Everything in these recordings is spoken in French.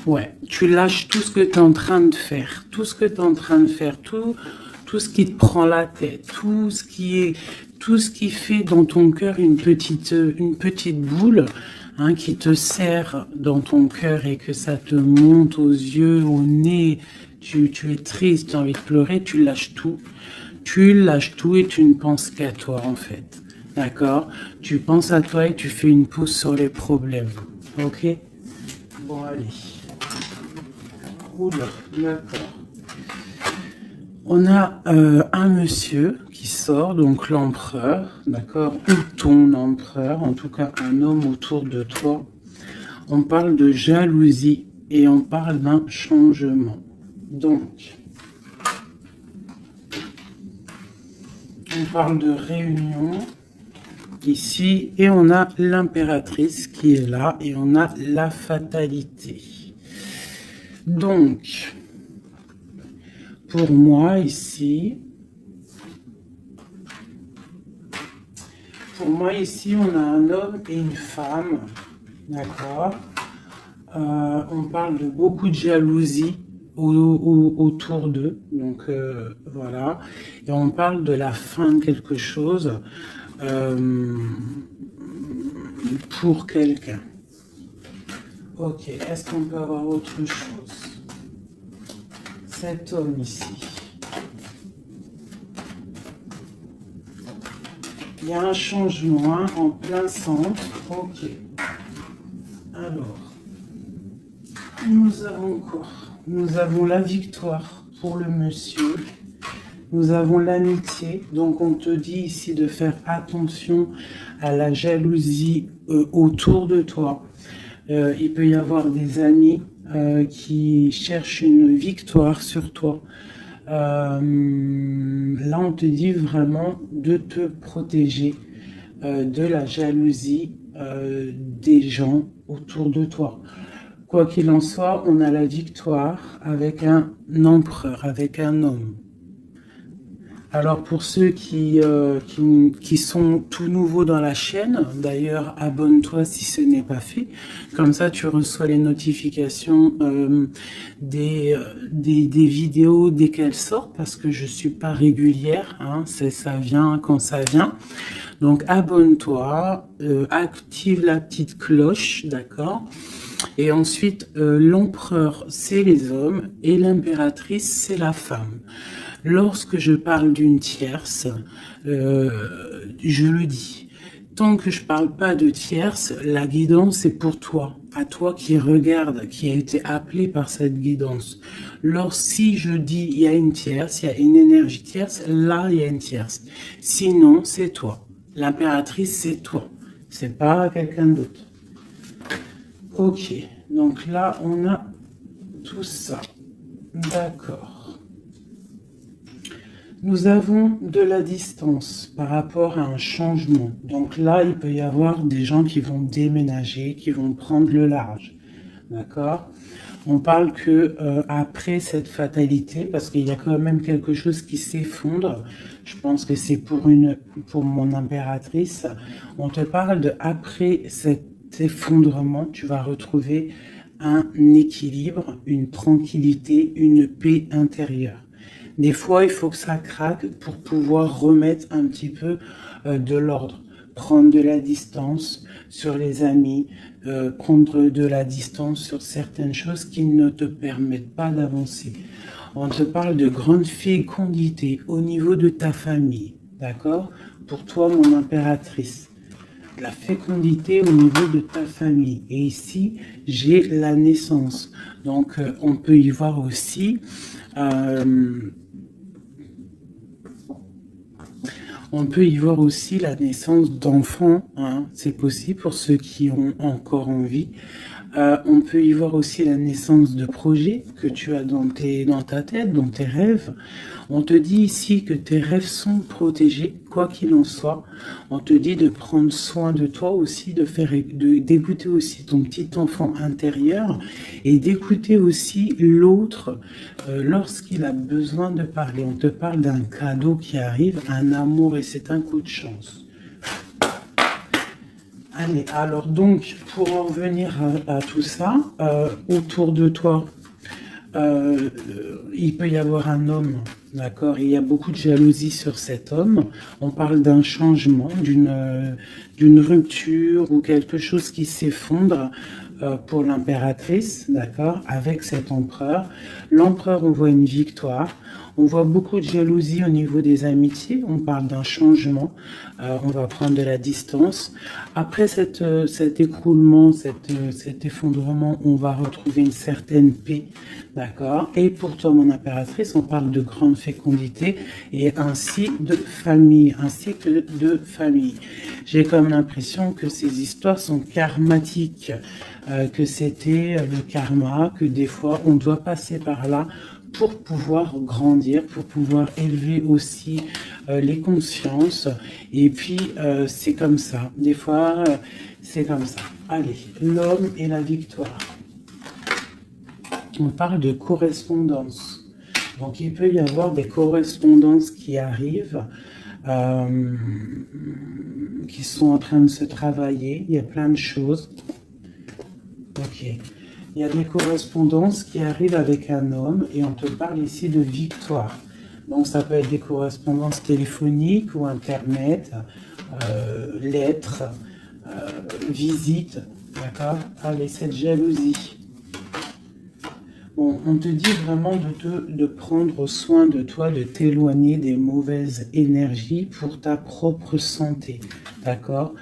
Ouais, tu lâches tout ce que tu es en train de faire, tout ce que tu es en train de faire, tout ce qui te prend la tête, tout ce qui fait dans ton cœur une petite boule, hein, qui te serre dans ton cœur et que ça te monte aux yeux, au nez, tu es triste, tu as envie de pleurer, tu lâches tout. Tu lâches tout et tu ne penses qu'à toi en fait. D'accord? Tu penses à toi et tu fais une pause sur les problèmes. Ok? Bon, allez. Oula, d'accord. On a un monsieur qui sort, donc l'empereur, d'accord? Ou ton empereur, en tout cas un homme autour de toi. On parle de jalousie et on parle d'un changement. Donc, on parle de réunion ici et on a l'impératrice qui est là et on a la fatalité. Donc, pour moi ici, on a un homme et une femme, d'accord? On parle de beaucoup de jalousie autour d'eux, donc voilà. Et on parle de la fin de quelque chose pour quelqu'un. Ok, est-ce qu'on peut avoir autre chose? Cet homme ici. Il y a un changement en plein centre. Ok. Alors, nous avons quoi? Nous avons la victoire pour le monsieur. Nous avons l'amitié. Donc, on te dit ici de faire attention à la jalousie autour de toi. Il peut y avoir des amis qui cherchent une victoire sur toi. Là, on te dit vraiment de te protéger de la jalousie des gens autour de toi. Quoi qu'il en soit, on a la victoire avec un empereur, avec un homme. Alors pour ceux qui sont tout nouveaux dans la chaîne, d'ailleurs abonne-toi si ce n'est pas fait, comme ça tu reçois les notifications des vidéos dès qu'elles sortent, parce que je suis pas régulière, hein, ça vient quand ça vient. Donc abonne-toi, active la petite cloche, d'accord? Et ensuite l'empereur c'est les hommes et l'impératrice c'est la femme. Lorsque je parle d'une tierce, je le dis. Tant que je parle pas de tierce, la guidance est pour toi, à toi qui regarde, qui a été appelé par cette guidance. Si je dis il y a une tierce, il y a une énergie tierce, là il y a une tierce. Sinon c'est toi. L'impératrice c'est toi, c'est pas quelqu'un d'autre. Ok, donc là on a tout ça. D'accord. Nous avons de la distance par rapport à un changement. Donc là, il peut y avoir des gens qui vont déménager, qui vont prendre le large. D'accord? On parle que après cette fatalité, parce qu'il y a quand même quelque chose qui s'effondre, je pense que c'est pour mon impératrice, on te parle de après cet effondrement, tu vas retrouver un équilibre, une tranquillité, une paix intérieure. Des fois, il faut que ça craque pour pouvoir remettre un petit peu de l'ordre. Prendre de la distance sur les amis, prendre de la distance sur certaines choses qui ne te permettent pas d'avancer. On te parle de grande fécondité au niveau de ta famille, d'accord? Pour toi, mon impératrice. La fécondité au niveau de ta famille. Et ici, j'ai la naissance. Donc, on peut y voir aussi... on peut y voir aussi la naissance d'enfants, hein, c'est possible pour ceux qui ont encore envie. On peut y voir aussi la naissance de projets que tu as dans ta tête, dans tes rêves. On te dit ici que tes rêves sont protégés, quoi qu'il en soit. On te dit de prendre soin de toi aussi, d'écouter aussi ton petit enfant intérieur et d'écouter aussi l'autre lorsqu'il a besoin de parler. On te parle d'un cadeau qui arrive, un amour et c'est un coup de chance. Allez, alors donc, pour en revenir à tout ça, autour de toi, il peut y avoir un homme, d'accord? Il y a beaucoup de jalousie sur cet homme. On parle d'un changement, d'une rupture ou quelque chose qui s'effondre pour l'impératrice, d'accord? Avec cet empereur. L'empereur, on voit une victoire. On voit beaucoup de jalousie au niveau des amitiés. On parle d'un changement. On va prendre de la distance. Après cet écroulement, cet effondrement, on va retrouver une certaine paix. D'accord. Et pour toi, mon impératrice, on parle de grande fécondité et ainsi de famille, ainsi que de famille. J'ai comme l'impression que ces histoires sont karmatiques, que c'était le karma, que des fois on doit passer par là pour pouvoir grandir, pour pouvoir élever aussi les consciences. Et puis, c'est comme ça. Des fois, c'est comme ça. Allez, l'homme et la victoire. On parle de correspondance. Donc, il peut y avoir des correspondances qui arrivent, qui sont en train de se travailler. Il y a plein de choses. Ok. Il y a des correspondances qui arrivent avec un homme et on te parle ici de victoire. Donc, ça peut être des correspondances téléphoniques ou Internet, lettres, visites. D'accord? Allez, cette jalousie. Bon, on te dit vraiment de prendre soin de toi, de t'éloigner des mauvaises énergies pour ta propre santé, d'accord?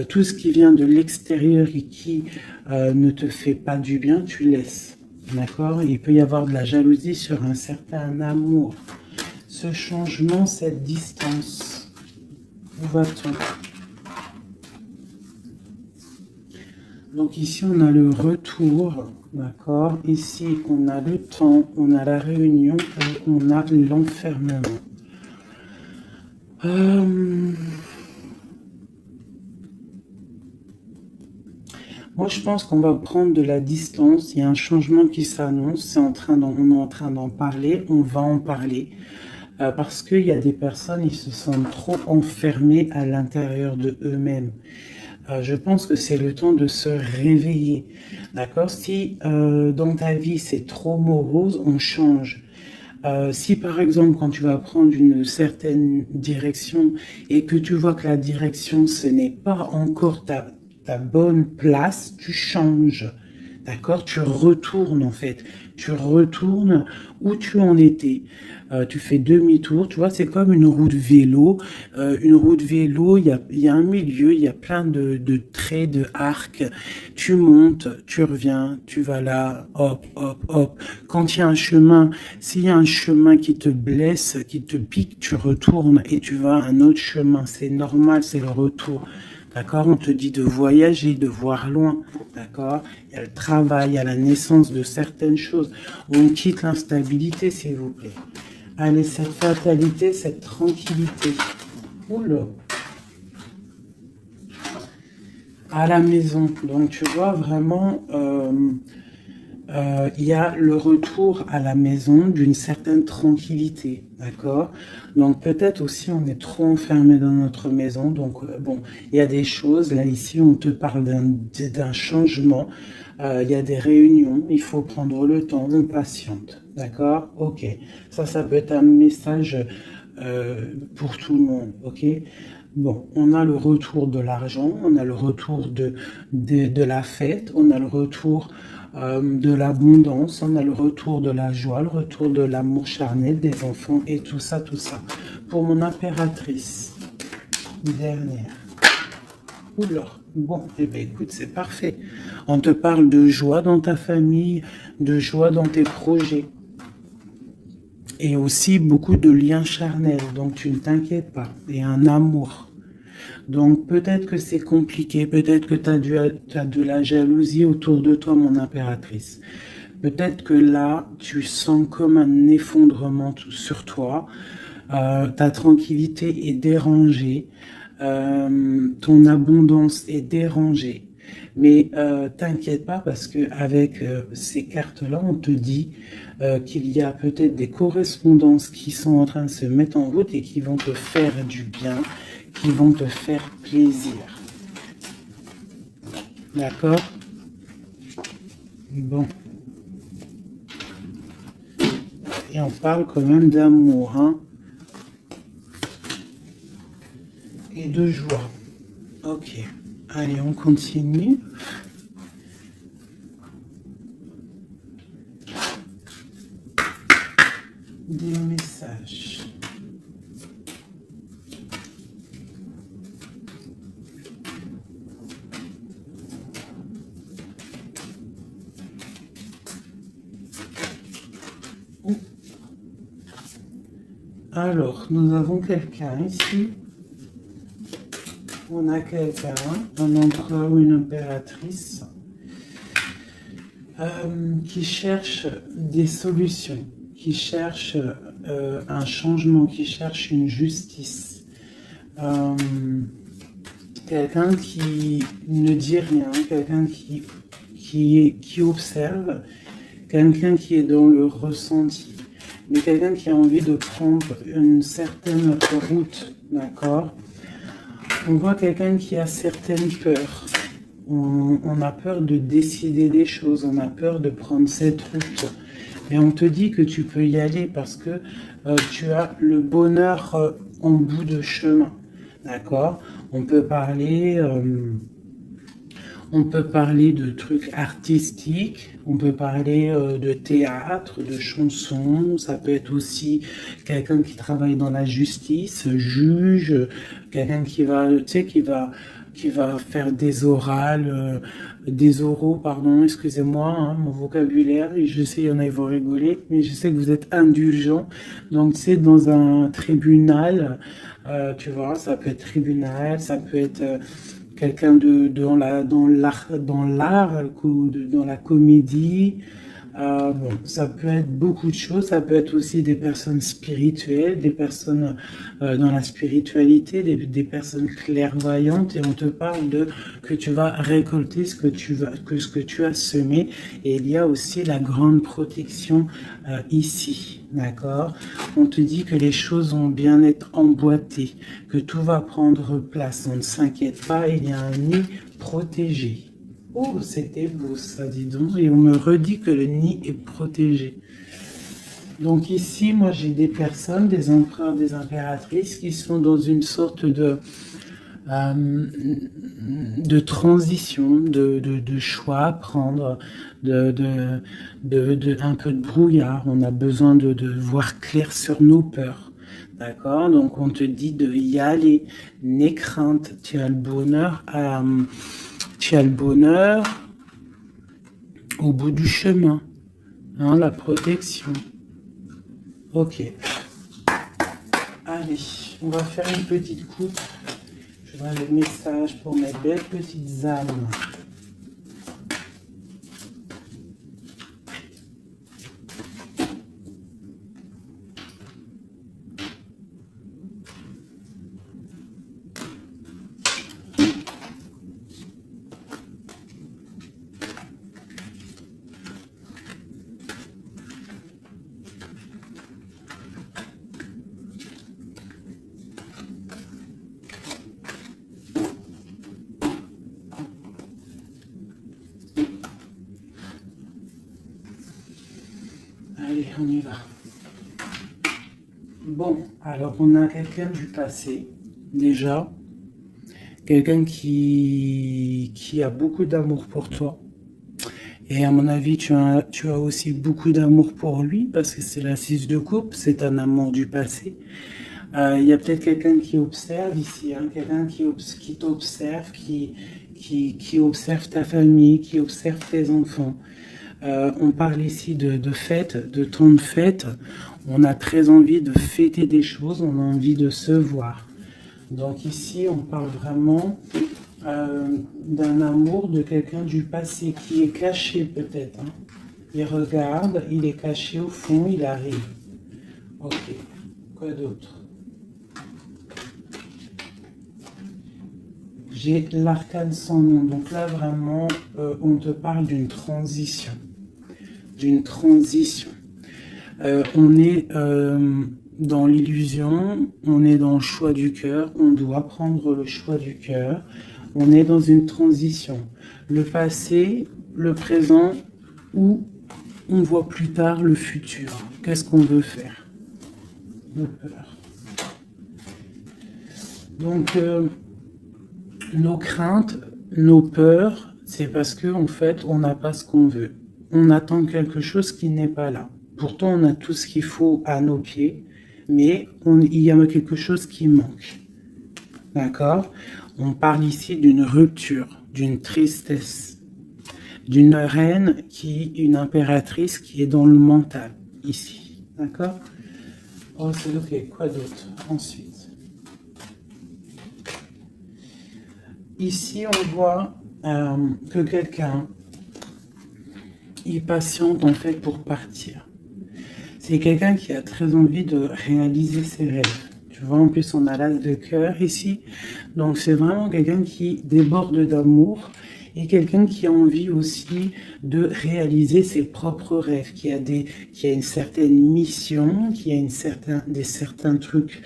Tout ce qui vient de l'extérieur et qui ne te fait pas du bien, tu laisses, d'accord? Il peut y avoir de la jalousie sur un certain amour. Ce changement, cette distance, où va-t-on? Donc ici, on a le retour, d'accord? Ici, on a le temps, on a la réunion et on a l'enfermement. Moi, je pense qu'on va prendre de la distance. Il y a un changement qui s'annonce. On est en train d'en parler. On va en parler. Parce qu'il y a des personnes, ils se sentent trop enfermés à l'intérieur de eux-mêmes. Je pense que c'est le temps de se réveiller, d'accord? Si dans ta vie c'est trop morose, on change. Si par exemple quand tu vas prendre une certaine direction et que tu vois que la direction ce n'est pas encore ta bonne place, tu changes. D'accord? Tu retournes en fait. Tu retournes où tu en étais. Tu fais demi-tour. Tu vois, c'est comme une roue de vélo. Une roue de vélo, il y a un milieu, il y a plein de traits, de arcs. Tu montes, tu reviens, tu vas là, hop, hop, hop. Quand il y a un chemin, s'il y a un chemin qui te blesse, qui te pique, tu retournes et tu vas à un autre chemin. C'est normal, c'est le retour. D'accord? On te dit de voyager, de voir loin. D'accord? Il y a le travail, il y a la naissance de certaines choses. On quitte l'instabilité, s'il vous plaît. Allez, cette fatalité, cette tranquillité. Oula. À la maison. Donc, tu vois, vraiment, il y a le retour à la maison d'une certaine tranquillité, d'accord? Donc peut-être aussi on est trop enfermé dans notre maison, donc bon, il y a des choses, là ici on te parle d'un changement, il y a des réunions, il faut prendre le temps, on patiente, d'accord? Ok, ça peut être un message pour tout le monde, ok? Bon, on a le retour de l'argent, on a le retour de la fête, on a le retour de l'abondance, on a le retour de la joie, le retour de l'amour charnel des enfants et tout ça, tout ça. Pour mon impératrice, dernière. Oula, bon, eh bien écoute, c'est parfait. On te parle de joie dans ta famille, de joie dans tes projets. Et aussi beaucoup de liens charnels, donc tu ne t'inquiètes pas. Et un amour. Donc peut-être que c'est compliqué, peut-être que tu as de la jalousie autour de toi, mon impératrice. Peut-être que là, tu sens comme un effondrement sur toi. Ta tranquillité est dérangée. Ton abondance est dérangée. Mais t'inquiète pas parce que avec ces cartes-là, on te dit qu'il y a peut-être des correspondances qui sont en train de se mettre en route et qui vont te faire du bien, qui vont te faire plaisir. D'accord? Bon. Et on parle quand même d'amour, hein? Et de joie. Ok. Allez, on continue. Des messages. Alors, nous avons quelqu'un ici. On a quelqu'un, un empereur ou une impératrice, qui cherche des solutions, qui cherche un changement, qui cherche une justice. Quelqu'un qui ne dit rien, quelqu'un qui observe, quelqu'un qui est dans le ressenti, mais quelqu'un qui a envie de prendre une certaine route, d'accord? On voit quelqu'un qui a certaines peurs. On a peur de décider des choses, on a peur de prendre cette route. Et on te dit que tu peux y aller parce que tu as le bonheur en bout de chemin. D'accord? On peut parler de trucs artistiques, on peut parler de théâtre, de chansons, ça peut être aussi quelqu'un qui travaille dans la justice, juge, quelqu'un qui va, tu sais, qui va faire des orales, des oraux, pardon, excusez-moi, hein, mon vocabulaire, je sais, il y en a, ils vont rigoler, mais je sais que vous êtes indulgents, donc c'est dans un tribunal, tu vois, ça peut être tribunal, ça peut être quelqu'un dans l'art, dans la comédie. Bon, ça peut être beaucoup de choses, ça peut être aussi des personnes spirituelles, des personnes dans la spiritualité, des personnes clairvoyantes, et on te parle de que tu vas récolter ce que tu as semé, et il y a aussi la grande protection ici, d'accord? On te dit que les choses vont bien être emboîtées, que tout va prendre place, on ne s'inquiète pas, il y a un nid protégé. Oh, c'était beau ça, dis donc. Et on me redit que le nid est protégé. Donc ici, moi, j'ai des personnes, des empereurs, des impératrices qui sont dans une sorte de transition, de choix à prendre, un peu de brouillard. On a besoin de voir clair sur nos peurs. D'accord? Donc on te dit de y aller. N'aie crainte, tu as le bonheur à... Tu as le bonheur au bout du chemin, hein, la protection. Ok. Allez, on va faire une petite coupe. Je vois le message pour mes belles petites âmes. Allez, on y va. Bon, alors on a quelqu'un du passé, déjà. Quelqu'un qui a beaucoup d'amour pour toi. Et à mon avis, tu as aussi beaucoup d'amour pour lui, parce que c'est la 6 de coupe, c'est un amour du passé. Il y a peut-être quelqu'un qui observe ici, hein, quelqu'un qui t'observe, qui observe ta famille, qui observe tes enfants. On parle ici de fête, de temps de fête. On a très envie de fêter des choses, on a envie de se voir. Donc ici, on parle vraiment d'un amour de quelqu'un du passé qui est caché peut-être. Hein. Il regarde, il est caché au fond, il arrive. Ok, quoi d'autre? J'ai l'arcane sans nom. Donc là, vraiment, on te parle d'une transition. D'une transition. On est dans l'illusion, on est dans le choix du cœur, on doit prendre le choix du cœur. On est dans une transition. Le passé, le présent, ou on voit plus tard le futur. Qu'est-ce qu'on veut faire? Nos peurs. Donc, nos craintes, nos peurs, c'est parce que en fait, on n'a pas ce qu'on veut. On attend quelque chose qui n'est pas là. Pourtant, on a tout ce qu'il faut à nos pieds, mais il y a quelque chose qui manque. D'accord? On parle ici d'une rupture, d'une tristesse, d'une reine une impératrice qui est dans le mental, ici. D'accord? Oh, c'est ok. Quoi d'autre? Ensuite. Ici, on voit que quelqu'un il patiente en fait pour partir. C'est quelqu'un qui a très envie de réaliser ses rêves. Tu vois, en plus on a l'as de cœur ici. Donc c'est vraiment quelqu'un qui déborde d'amour et quelqu'un qui a envie aussi de réaliser ses propres rêves, qui a une certaine mission, qui a certains trucs,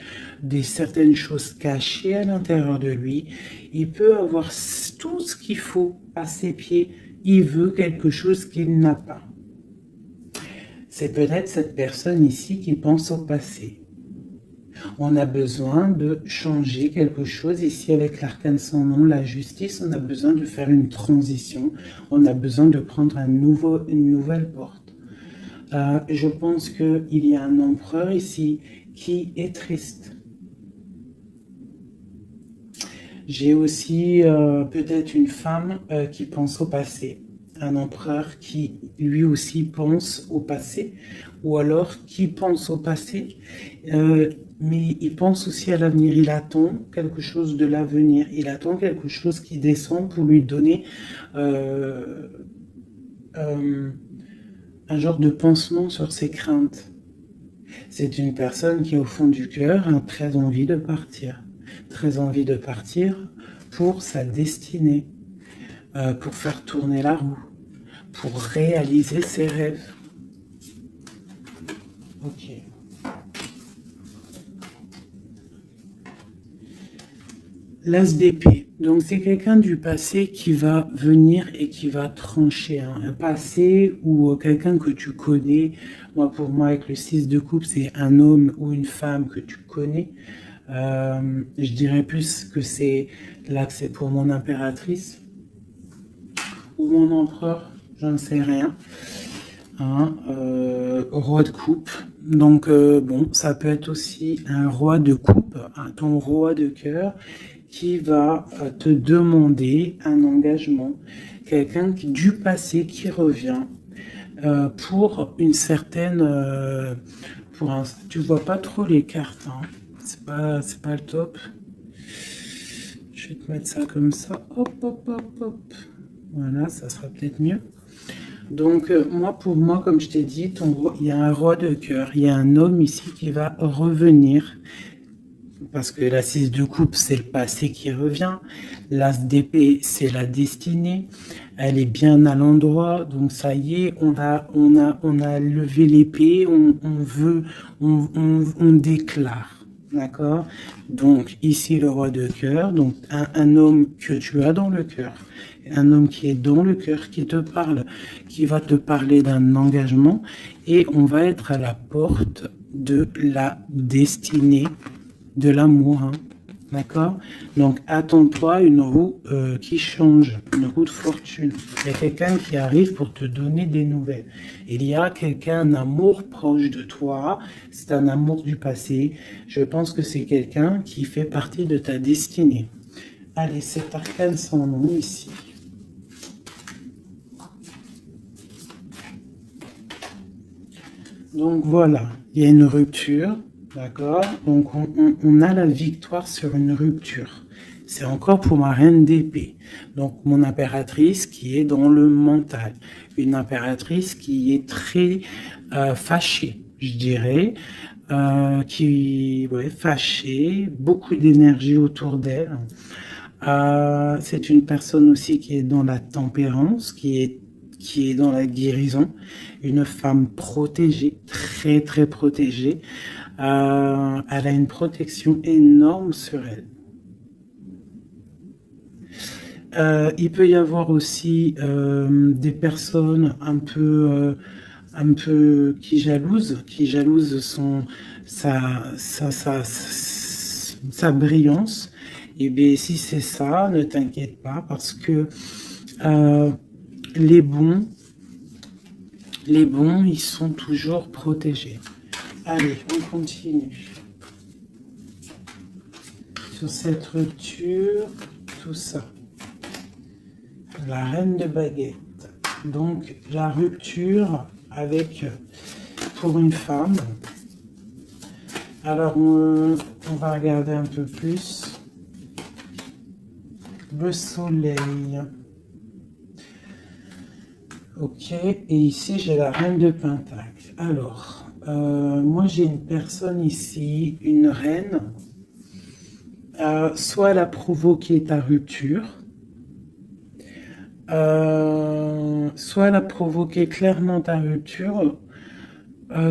certaines choses cachées à l'intérieur de lui. Il peut avoir tout ce qu'il faut à ses pieds. Il veut quelque chose qu'il n'a pas. C'est peut-être cette personne ici qui pense au passé. On a besoin de changer quelque chose ici avec l'arcane sans nom, la justice. On a besoin de faire une transition. On a besoin de prendre une nouvelle porte. Je pense qu'il y a un empereur ici qui est triste. J'ai aussi peut-être une femme qui pense au passé. Un empereur qui lui aussi pense au passé, ou alors qui pense au passé, mais il pense aussi à l'avenir. Il attend quelque chose de l'avenir. Il attend quelque chose qui descend pour lui donner un genre de pansement sur ses craintes. C'est une personne qui, au fond du cœur, a très envie de partir. Très envie de partir pour sa destinée, pour faire tourner la roue, pour réaliser ses rêves. Ok. L'as d'épée. Donc c'est quelqu'un du passé qui va venir et qui va trancher. Un passé ou quelqu'un que tu connais. Pour moi, avec le 6 de coupe, c'est un homme ou une femme que tu connais. Je dirais plus que c'est pour mon impératrice ou mon empereur, je ne sais rien. Roi de coupe. Donc bon, ça peut être aussi un roi de coupe, ton roi de cœur qui va te demander un engagement, quelqu'un du passé qui revient pour une certaine, tu vois pas trop les cartes, hein. C'est pas le top. Je vais te mettre ça comme ça, hop, hop, hop, hop. Voilà, ça sera peut-être mieux. Donc, pour moi, comme je t'ai dit, il y a un roi de cœur, il y a un homme ici qui va revenir, parce que la 6 de coupe, c'est le passé qui revient, l'as d'épée, c'est la destinée, elle est bien à l'endroit, donc ça y est, on a levé l'épée, on déclare. D'accord? Donc, ici, le roi de cœur, donc un homme que tu as dans le cœur, un homme qui est dans le cœur, qui te parle, qui va te parler d'un engagement, et on va être à la porte de la destinée, de l'amour, hein. D'accord? Donc, attends-toi une roue qui change, une roue de fortune. Il y a quelqu'un qui arrive pour te donner des nouvelles. Il y a un amour proche de toi. C'est un amour du passé. Je pense que c'est quelqu'un qui fait partie de ta destinée. Allez, cet arcane sans nom ici. Donc voilà, il y a une rupture. D'accord? Donc, on a la victoire sur une rupture. C'est encore pour ma reine d'épée. Donc, mon impératrice qui est dans le mental. Une impératrice qui est très fâchée, je dirais. Fâchée, beaucoup d'énergie autour d'elle. C'est une personne aussi qui est dans la tempérance, qui est dans la guérison. Une femme protégée, très, très protégée. Elle a une protection énorme sur elle. Il peut y avoir aussi des personnes un peu qui jalousent sa brillance. Et bien, si c'est ça, ne t'inquiète pas parce que euh, les bons, ils sont toujours protégés. Allez, on continue. Sur cette rupture, tout ça. La reine de baguette. Donc, la rupture avec, pour une femme. Alors, on va regarder un peu plus. Le soleil. Ok, et ici, j'ai la reine de pentacle. Alors, moi, j'ai une personne ici, une reine. Soit elle a provoqué ta rupture, soit elle a provoqué clairement ta rupture,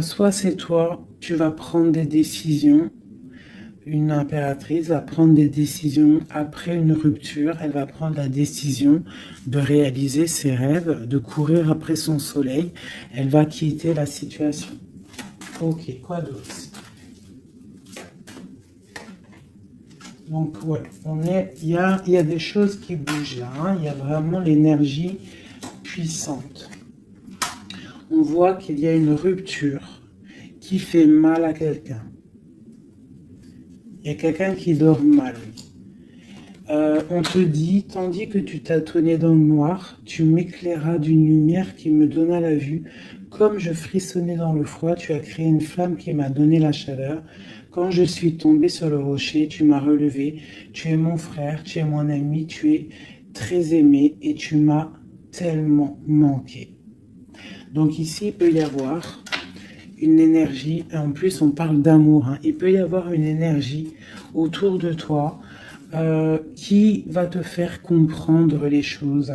soit c'est toi, tu vas prendre des décisions. Une impératrice va prendre des décisions après une rupture, elle va prendre la décision de réaliser ses rêves, de courir après son soleil, elle va quitter la situation. Ok, quoi d'autre? Donc, ouais, il y a des choses qui bougent là, hein. Il y a vraiment l'énergie puissante. On voit qu'il y a une rupture qui fait mal à quelqu'un. Il y a quelqu'un qui dort mal. On te dit, tandis que tu tâtonnais dans le noir, tu m'éclairas d'une lumière qui me donna la vue. Comme je frissonnais dans le froid, tu as créé une flamme qui m'a donné la chaleur. Quand je suis tombé sur le rocher, tu m'as relevé. Tu es mon frère, tu es mon ami, tu es très aimé et tu m'as tellement manqué. Donc ici, il peut y avoir une énergie, en plus on parle d'amour, hein. Il peut y avoir une énergie autour de toi qui va te faire comprendre les choses,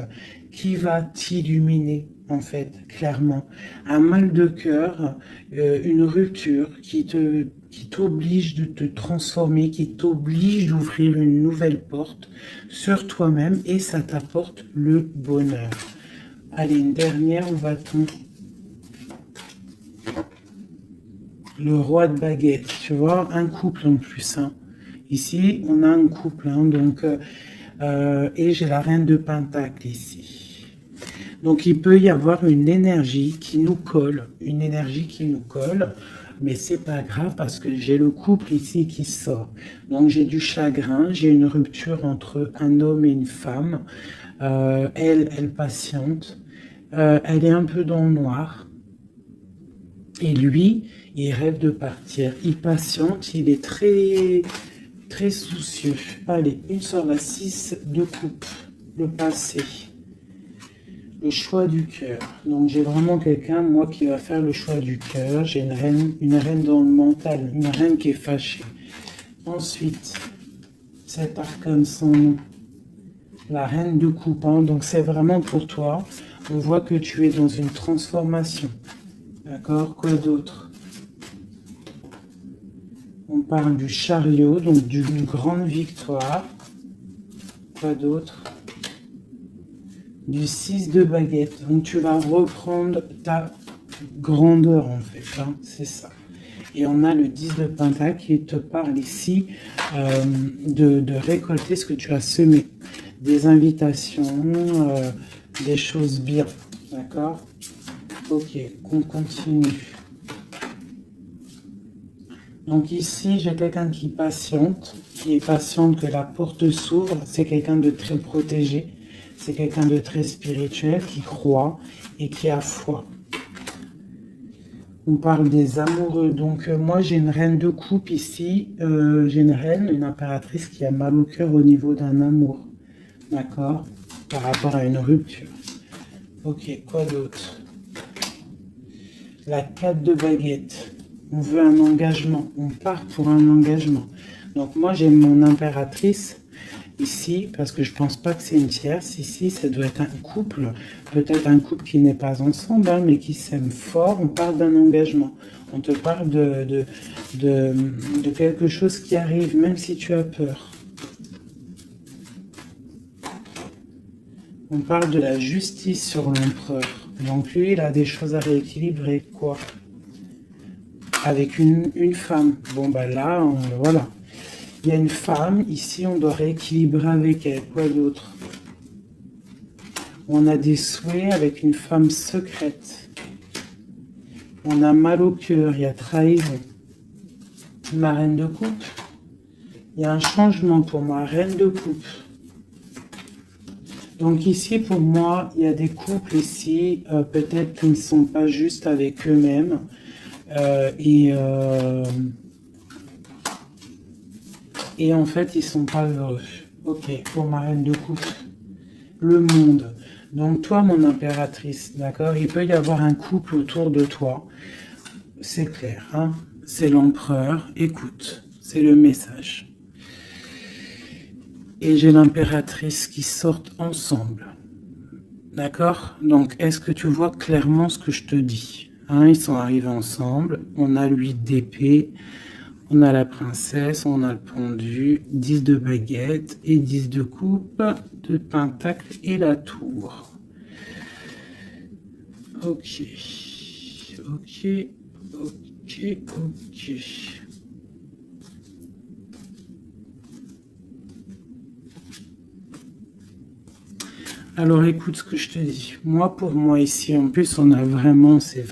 qui va t'illuminer en fait, clairement. Un mal de cœur, une rupture qui t'oblige de te transformer, qui t'oblige d'ouvrir une nouvelle porte sur toi-même et ça t'apporte le bonheur. Allez, une dernière, on va tomber. Le roi de baguette, tu vois, un couple en plus. Hein. Ici, on a un couple, hein, donc, et j'ai la reine de pentacle ici. Donc, il peut y avoir une énergie qui nous colle, mais c'est pas grave parce que j'ai le couple ici qui sort. Donc, j'ai du chagrin, j'ai une rupture entre un homme et une femme. Elle patiente, elle est un peu dans le noir. Et lui, il rêve de partir. Il patiente, il est très soucieux. Allez, une sur la 6 de coupe. Le passé. Le choix du cœur. Donc j'ai vraiment quelqu'un, moi, qui va faire le choix du cœur. J'ai une reine dans le mental, une reine qui est fâchée. Ensuite, cet arcane sans nom. La reine de coupe. Hein. Donc c'est vraiment pour toi. On voit que tu es dans une transformation. D'accord, quoi d'autre? On parle du chariot, donc d'une grande victoire. Quoi d'autre? Du 6 de baguette. Donc tu vas reprendre ta grandeur en fait, hein, c'est ça. Et on a le 10 de pentacle qui te parle ici de récolter ce que tu as semé. Des invitations, des choses bien. D'accord? Ok, on continue. Donc ici, j'ai quelqu'un qui est patiente que la porte s'ouvre. C'est quelqu'un de très protégé. C'est quelqu'un de très spirituel qui croit et qui a foi. On parle des amoureux. Donc moi, j'ai une reine de coupe ici. J'ai une reine, une impératrice qui a mal au cœur au niveau d'un amour. D'accord? Par rapport à une rupture. Ok, quoi d'autre? La 4 de baguette. On veut un engagement. On part pour un engagement. Donc moi, j'ai mon impératrice ici, parce que je pense pas que c'est une tierce. Ici, ça doit être un couple. Peut-être un couple qui n'est pas ensemble, hein, mais qui s'aime fort. On parle d'un engagement. On te parle de quelque chose qui arrive, même si tu as peur. On parle de la justice sur l'empereur. Donc lui, il a des choses à rééquilibrer, quoi. Avec une femme. Bon, bah là, voilà. Il y a une femme, ici, on doit rééquilibrer avec elle. Quoi d'autre? On a des souhaits avec une femme secrète. On a mal au cœur, il y a trahison. Ma reine de coupe. Il y a un changement pour ma reine de coupe. Donc ici, pour moi, il y a des couples ici, peut-être qui ne sont pas justes avec eux-mêmes. Et en fait, ils sont pas heureux. Ok, pour ma reine de coupe. Le monde. Donc toi, mon impératrice, d'accord? Il peut y avoir un couple autour de toi. C'est clair, hein? C'est l'empereur. Écoute, c'est le message. Et j'ai l'impératrice qui sortent ensemble. D'accord? Donc, est-ce que tu vois clairement ce que je te dis? Hein, ils sont arrivés ensemble. On a l'huile d'épée, on a la princesse, on a le pendu, 10 de baguette et 10 de coupe, de pentacle et la tour. Ok. Ok. Ok. Ok. Alors écoute ce que je te dis. Moi, pour moi ici, en plus, on a vraiment, c'est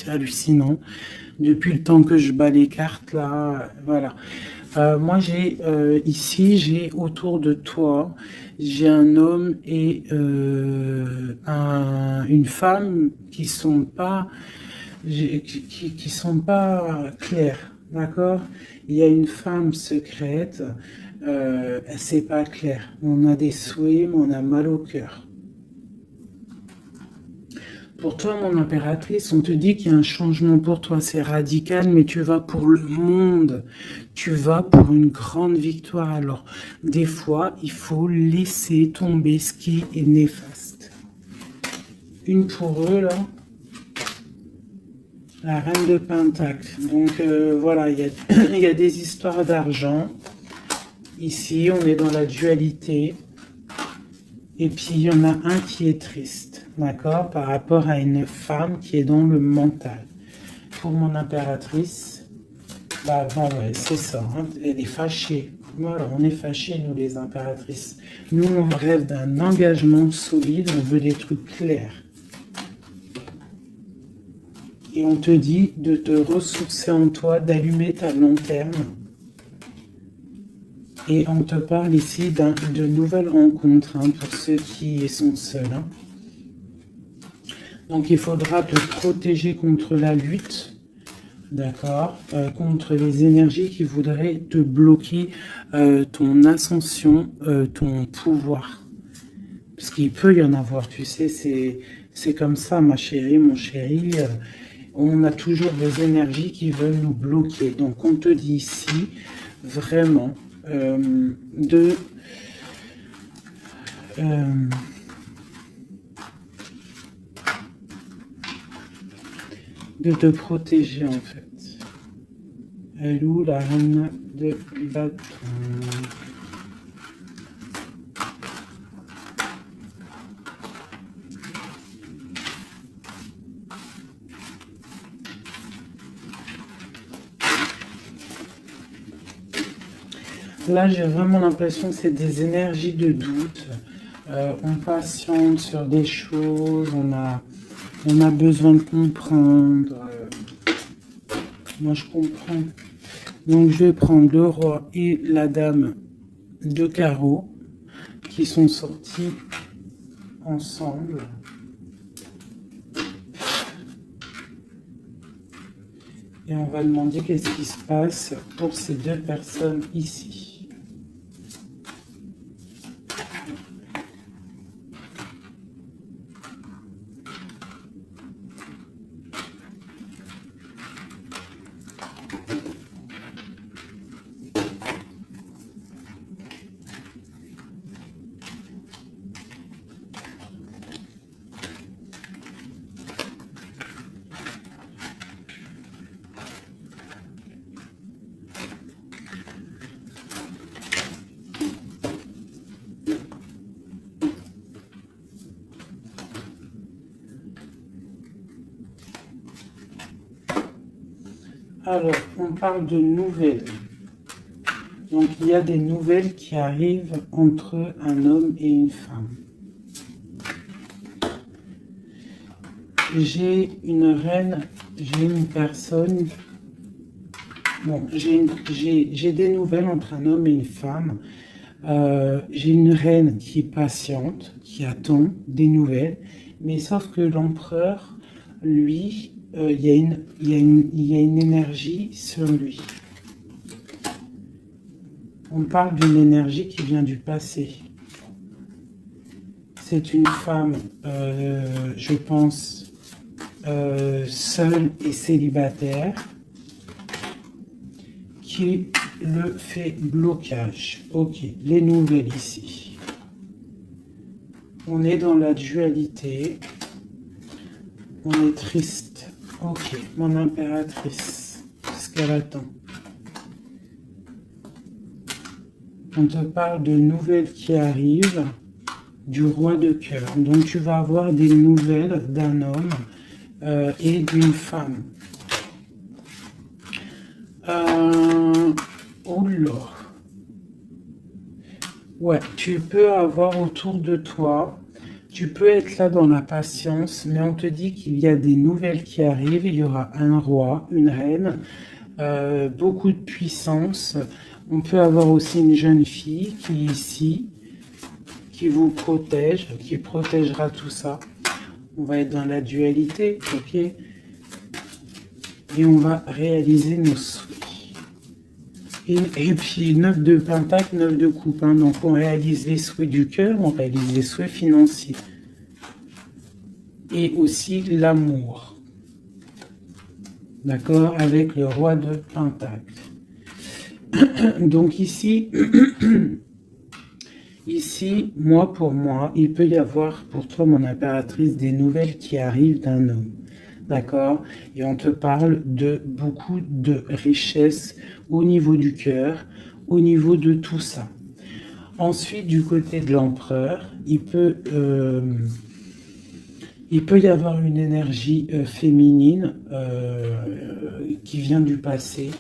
hallucinant. Depuis le temps que je bats les cartes là, voilà. Moi, j'ai autour de toi, j'ai un homme et une femme qui sont pas, qui sont pas clairs, d'accord? Il y a une femme secrète. C'est pas clair. On a des souhaits, mais on a mal au cœur. Pour toi, mon impératrice, on te dit qu'il y a un changement pour toi. C'est radical, mais tu vas pour le monde. Tu vas pour une grande victoire. Alors, des fois, il faut laisser tomber ce qui est néfaste. Une pour eux, là. La reine de Pentacle. Donc, voilà, il y a des histoires d'argent. Ici, on est dans la dualité. Et puis, il y en a un qui est triste, d'accord, par rapport à une femme qui est dans le mental. Pour mon impératrice, bah ouais, c'est ça, hein, elle est fâchée. Voilà, on est fâchés, nous, les impératrices. Nous, on rêve d'un engagement solide, on veut des trucs clairs. Et on te dit de te ressourcer en toi, d'allumer ta lanterne. Et on te parle ici de nouvelles rencontres, hein, pour ceux qui sont seuls. Hein. Donc il faudra te protéger contre la lutte, d'accord, contre les énergies qui voudraient te bloquer ton ascension, ton pouvoir. Parce qu'il peut y en avoir, tu sais, c'est comme ça, ma chérie, mon chéri. On a toujours des énergies qui veulent nous bloquer. Donc on te dit ici, vraiment, de te protéger, en fait. Elle est où, la reine de bâton? Là, j'ai vraiment l'impression que c'est des énergies de doute. On patiente sur des choses, on a besoin de comprendre. Moi, je comprends. Donc, je vais prendre le roi et la dame de carreau qui sont sortis ensemble. Et on va demander qu'est-ce qui se passe pour ces deux personnes ici. Alors, on parle de nouvelles. Donc, il y a des nouvelles qui arrivent entre un homme et une femme. J'ai une reine, j'ai une personne. Bon, j'ai des nouvelles entre un homme et une femme. J'ai une reine qui est patiente, qui attend des nouvelles. Mais sauf que l'empereur, lui, il y a une énergie sur lui. On parle d'une énergie qui vient du passé. C'est une femme, je pense, seule et célibataire, qui le fait blocage. Ok, les nouvelles ici. On est dans la dualité. On est triste. Ok, mon impératrice. Qu'est-ce qu'elle attend? On te parle de nouvelles qui arrivent du roi de cœur. Donc tu vas avoir des nouvelles d'un homme et d'une femme. Oh là. Ouais, tu peux avoir autour de toi, tu peux être là dans la patience, mais on te dit qu'il y a des nouvelles qui arrivent. Il y aura un roi, une reine, beaucoup de puissance. On peut avoir aussi une jeune fille qui est ici, qui vous protège, qui protégera tout ça. On va être dans la dualité, ok? Et on va réaliser nos souhaits. Et puis 9 de pentacle, 9 de coupe. Hein, donc on réalise les souhaits du cœur, on réalise les souhaits financiers. Et aussi l'amour. D'accord? Avec le roi de pentacle. Donc ici, ici, moi pour moi, il peut y avoir pour toi, mon impératrice, des nouvelles qui arrivent d'un homme. D'accord? Et on te parle de beaucoup de richesses au niveau du cœur, au niveau de tout ça. Ensuite, du côté de l'empereur, il peut y avoir une énergie féminine qui vient du passé.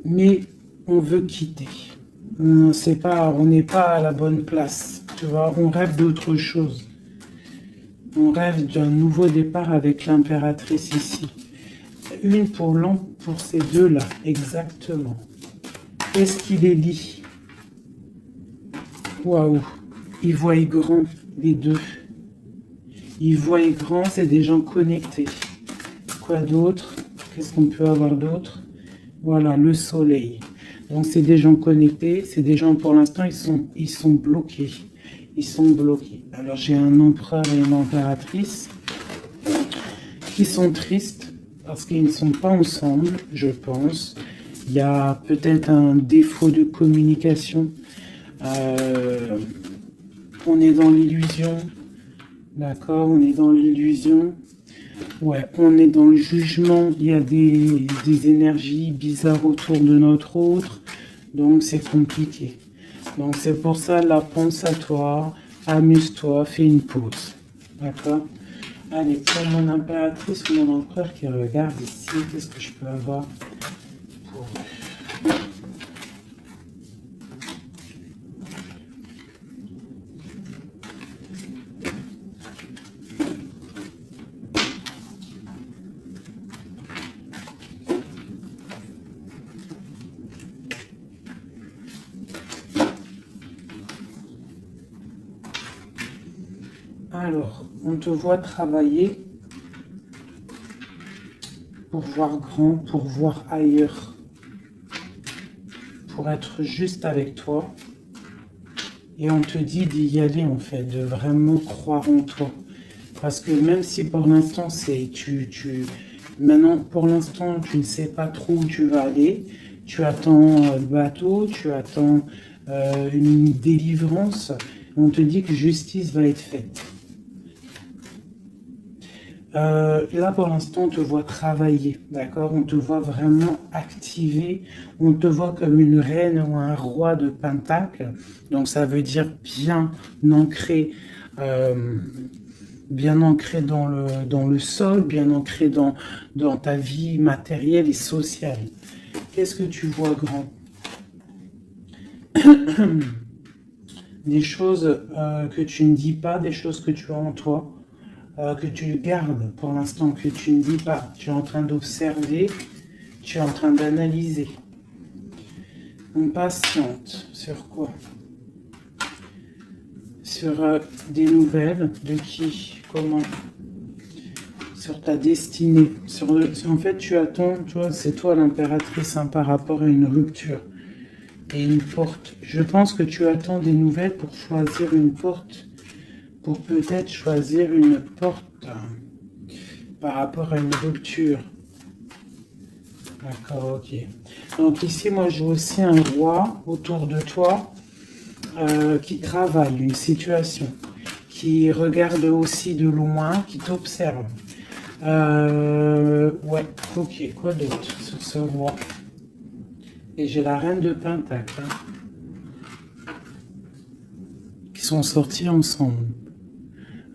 Mais on veut quitter. On n'est pas à la bonne place. Tu vois, on rêve d'autre chose. On rêve d'un nouveau départ avec l'impératrice ici. Une pour ces deux-là, exactement. Qu'est-ce qui les lie? Waouh! Ils voient grand, les deux. Ils voient grand, c'est des gens connectés. Quoi d'autre? Qu'est-ce qu'on peut avoir d'autre? Voilà, le soleil. Donc c'est des gens connectés, c'est des gens pour l'instant ils sont bloqués. Ils sont bloqués. Alors j'ai un empereur et une impératrice qui sont tristes parce qu'ils ne sont pas ensemble, je pense. Il y a peut-être un défaut de communication. On est dans l'illusion. D'accord, on est dans l'illusion. Ouais, on est dans le jugement. Il y a des énergies bizarres autour de notre autre. Donc c'est compliqué. Donc c'est pour ça, là, pense à toi, amuse-toi, fais une pause. D'accord? Allez, pour mon impératrice ou mon empereur qui regarde ici, qu'est-ce que je peux avoir pour eux? Alors, on te voit travailler pour voir grand, pour voir ailleurs, pour être juste avec toi. Et on te dit d'y aller en fait, de vraiment croire en toi. Parce que même si pour l'instant, maintenant, pour l'instant, tu ne sais pas trop où tu vas aller, tu attends le bateau, tu attends une délivrance, on te dit que justice va être faite. Là, pour l'instant, on te voit travailler, d'accord? On te voit vraiment activer, on te voit comme une reine ou un roi de pentacle. Donc, ça veut dire bien ancré bien ancré dans le sol, bien ancré dans ta vie matérielle et sociale. Qu'est-ce que tu vois grand? Des choses que tu ne dis pas, des choses que tu as en toi, que tu gardes pour l'instant, que tu ne dis pas. Tu es en train d'observer, tu es en train d'analyser. Impatiente, sur quoi? Sur des nouvelles, de qui, comment? Sur ta destinée. En fait, tu attends, tu vois, c'est toi l'impératrice hein, par rapport à une rupture. Et une porte. Je pense que tu attends des nouvelles pour choisir une porte. Pour peut-être choisir une porte par rapport à une rupture. D'accord, ok. Donc ici, moi, je vois aussi un roi autour de toi qui travaille une situation, qui regarde aussi de loin, qui t'observe. Ouais, ok, quoi d'autre sur ce roi? Et j'ai la reine de Pentacle, hein, qui sont sortis ensemble.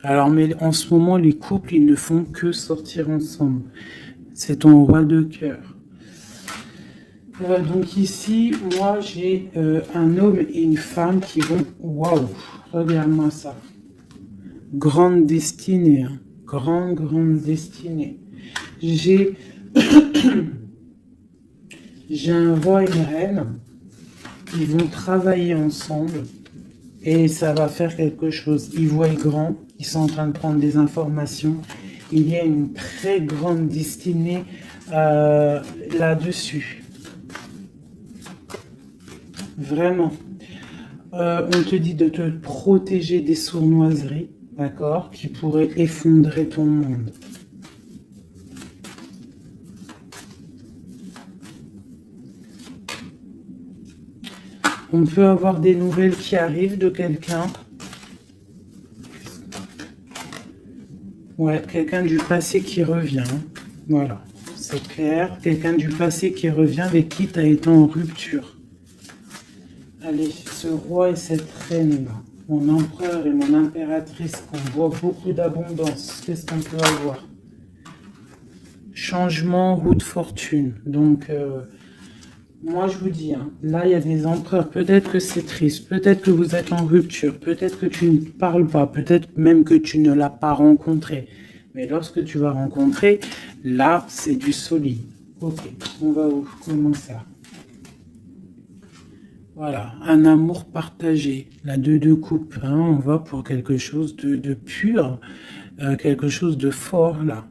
Alors, mais en ce moment, les couples, ils ne font que sortir ensemble. C'est ton roi de cœur. Donc ici, moi, j'ai un homme et une femme qui vont... Waouh, regarde-moi ça. Grande destinée, hein. Grande destinée. J'ai... J'ai un roi et une reine. Ils vont travailler ensemble. Et ça va faire quelque chose. Ils voient grand. Ils sont en train de prendre des informations. Il y a une très grande destinée là-dessus. Vraiment. On te dit de te protéger des sournoiseries, d'accord, qui pourraient effondrer ton monde. On peut avoir des nouvelles qui arrivent de quelqu'un. Ouais, quelqu'un du passé qui revient. Voilà, c'est clair. Quelqu'un du passé qui revient avec qui tu as été en rupture. Allez, ce roi et cette reine-là, mon empereur et mon impératrice, qu'on voit beaucoup d'abondance, qu'est-ce qu'on peut avoir? Changement, roue de fortune. Donc, moi je vous dis, hein, là il y a des empereurs, peut-être que c'est triste, peut-être que vous êtes en rupture, peut-être que tu ne parles pas, peut-être même que tu ne l'as pas rencontré. Mais lorsque tu vas rencontrer, là c'est du solide. Ok, on va où? Comment ça? Voilà, un amour partagé, la deux coupes, hein, on va pour quelque chose de pur, quelque chose de fort là.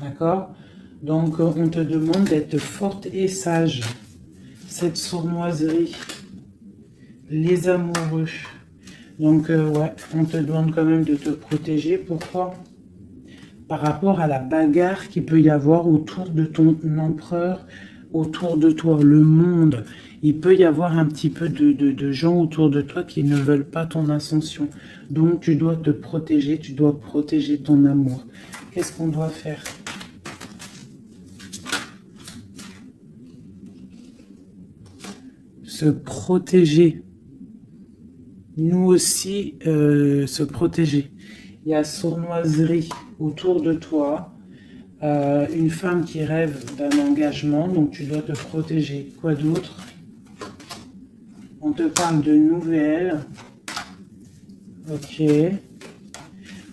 D'accord? Donc on te demande d'être forte et sage. Cette sournoiserie, les amoureux. Donc ouais, on te demande quand même de te protéger. Pourquoi? Par rapport à la bagarre qu'il peut y avoir autour de ton empereur, autour de toi, le monde. Il peut y avoir un petit peu de gens autour de toi qui ne veulent pas ton ascension. Donc tu dois te protéger, tu dois protéger ton amour. Qu'est-ce qu'on doit faire? Se protéger. Nous aussi, se protéger. Il y a sournoiserie autour de toi. Une femme qui rêve d'un engagement, donc tu dois te protéger. Quoi d'autre? On te parle de nouvelles. Ok.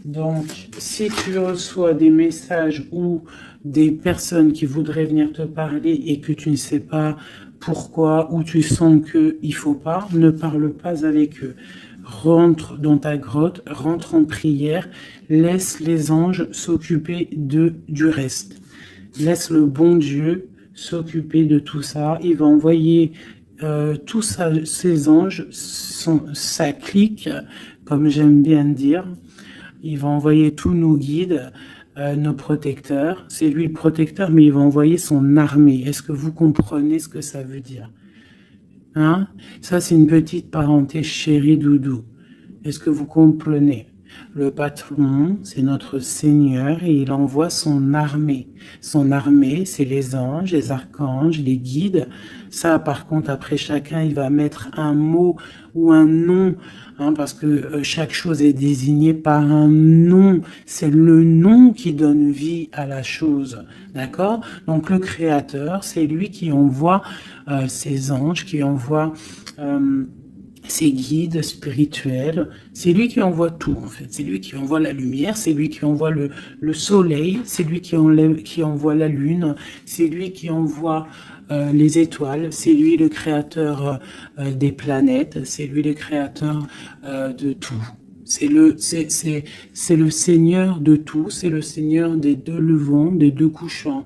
Donc, si tu reçois des messages ou des personnes qui voudraient venir te parler et que tu ne sais pas pourquoi, ou tu sens qu'il ne faut pas, ne parle pas avec eux. Rentre dans ta grotte, rentre en prière, laisse les anges s'occuper du reste. Laisse le bon Dieu s'occuper de tout ça. Il va envoyer tous ces anges, sa clique, comme j'aime bien dire. Il va envoyer tous nos guides, nos protecteurs. C'est lui le protecteur, mais il va envoyer son armée. Est-ce que vous comprenez ce que ça veut dire? Hein? Ça, c'est une petite parenthèse, chérie doudou. Est-ce que vous comprenez? Le patron, c'est notre Seigneur et il envoie son armée. Son armée, c'est les anges, les archanges, les guides. Ça, par contre, après chacun, il va mettre un mot ou un nom, hein, parce que chaque chose est désignée par un nom. C'est le nom qui donne vie à la chose. D'accord? Donc le Créateur, c'est lui qui envoie ses anges, qui envoie... ses guides spirituels, c'est lui qui envoie tout en fait, c'est lui qui envoie la lumière, c'est lui qui envoie le soleil, c'est lui qui envoie la lune, c'est lui qui envoie les étoiles, c'est lui le créateur des planètes, c'est lui le créateur de tout. C'est le Seigneur de tout, c'est le Seigneur des deux levants, des deux couchants,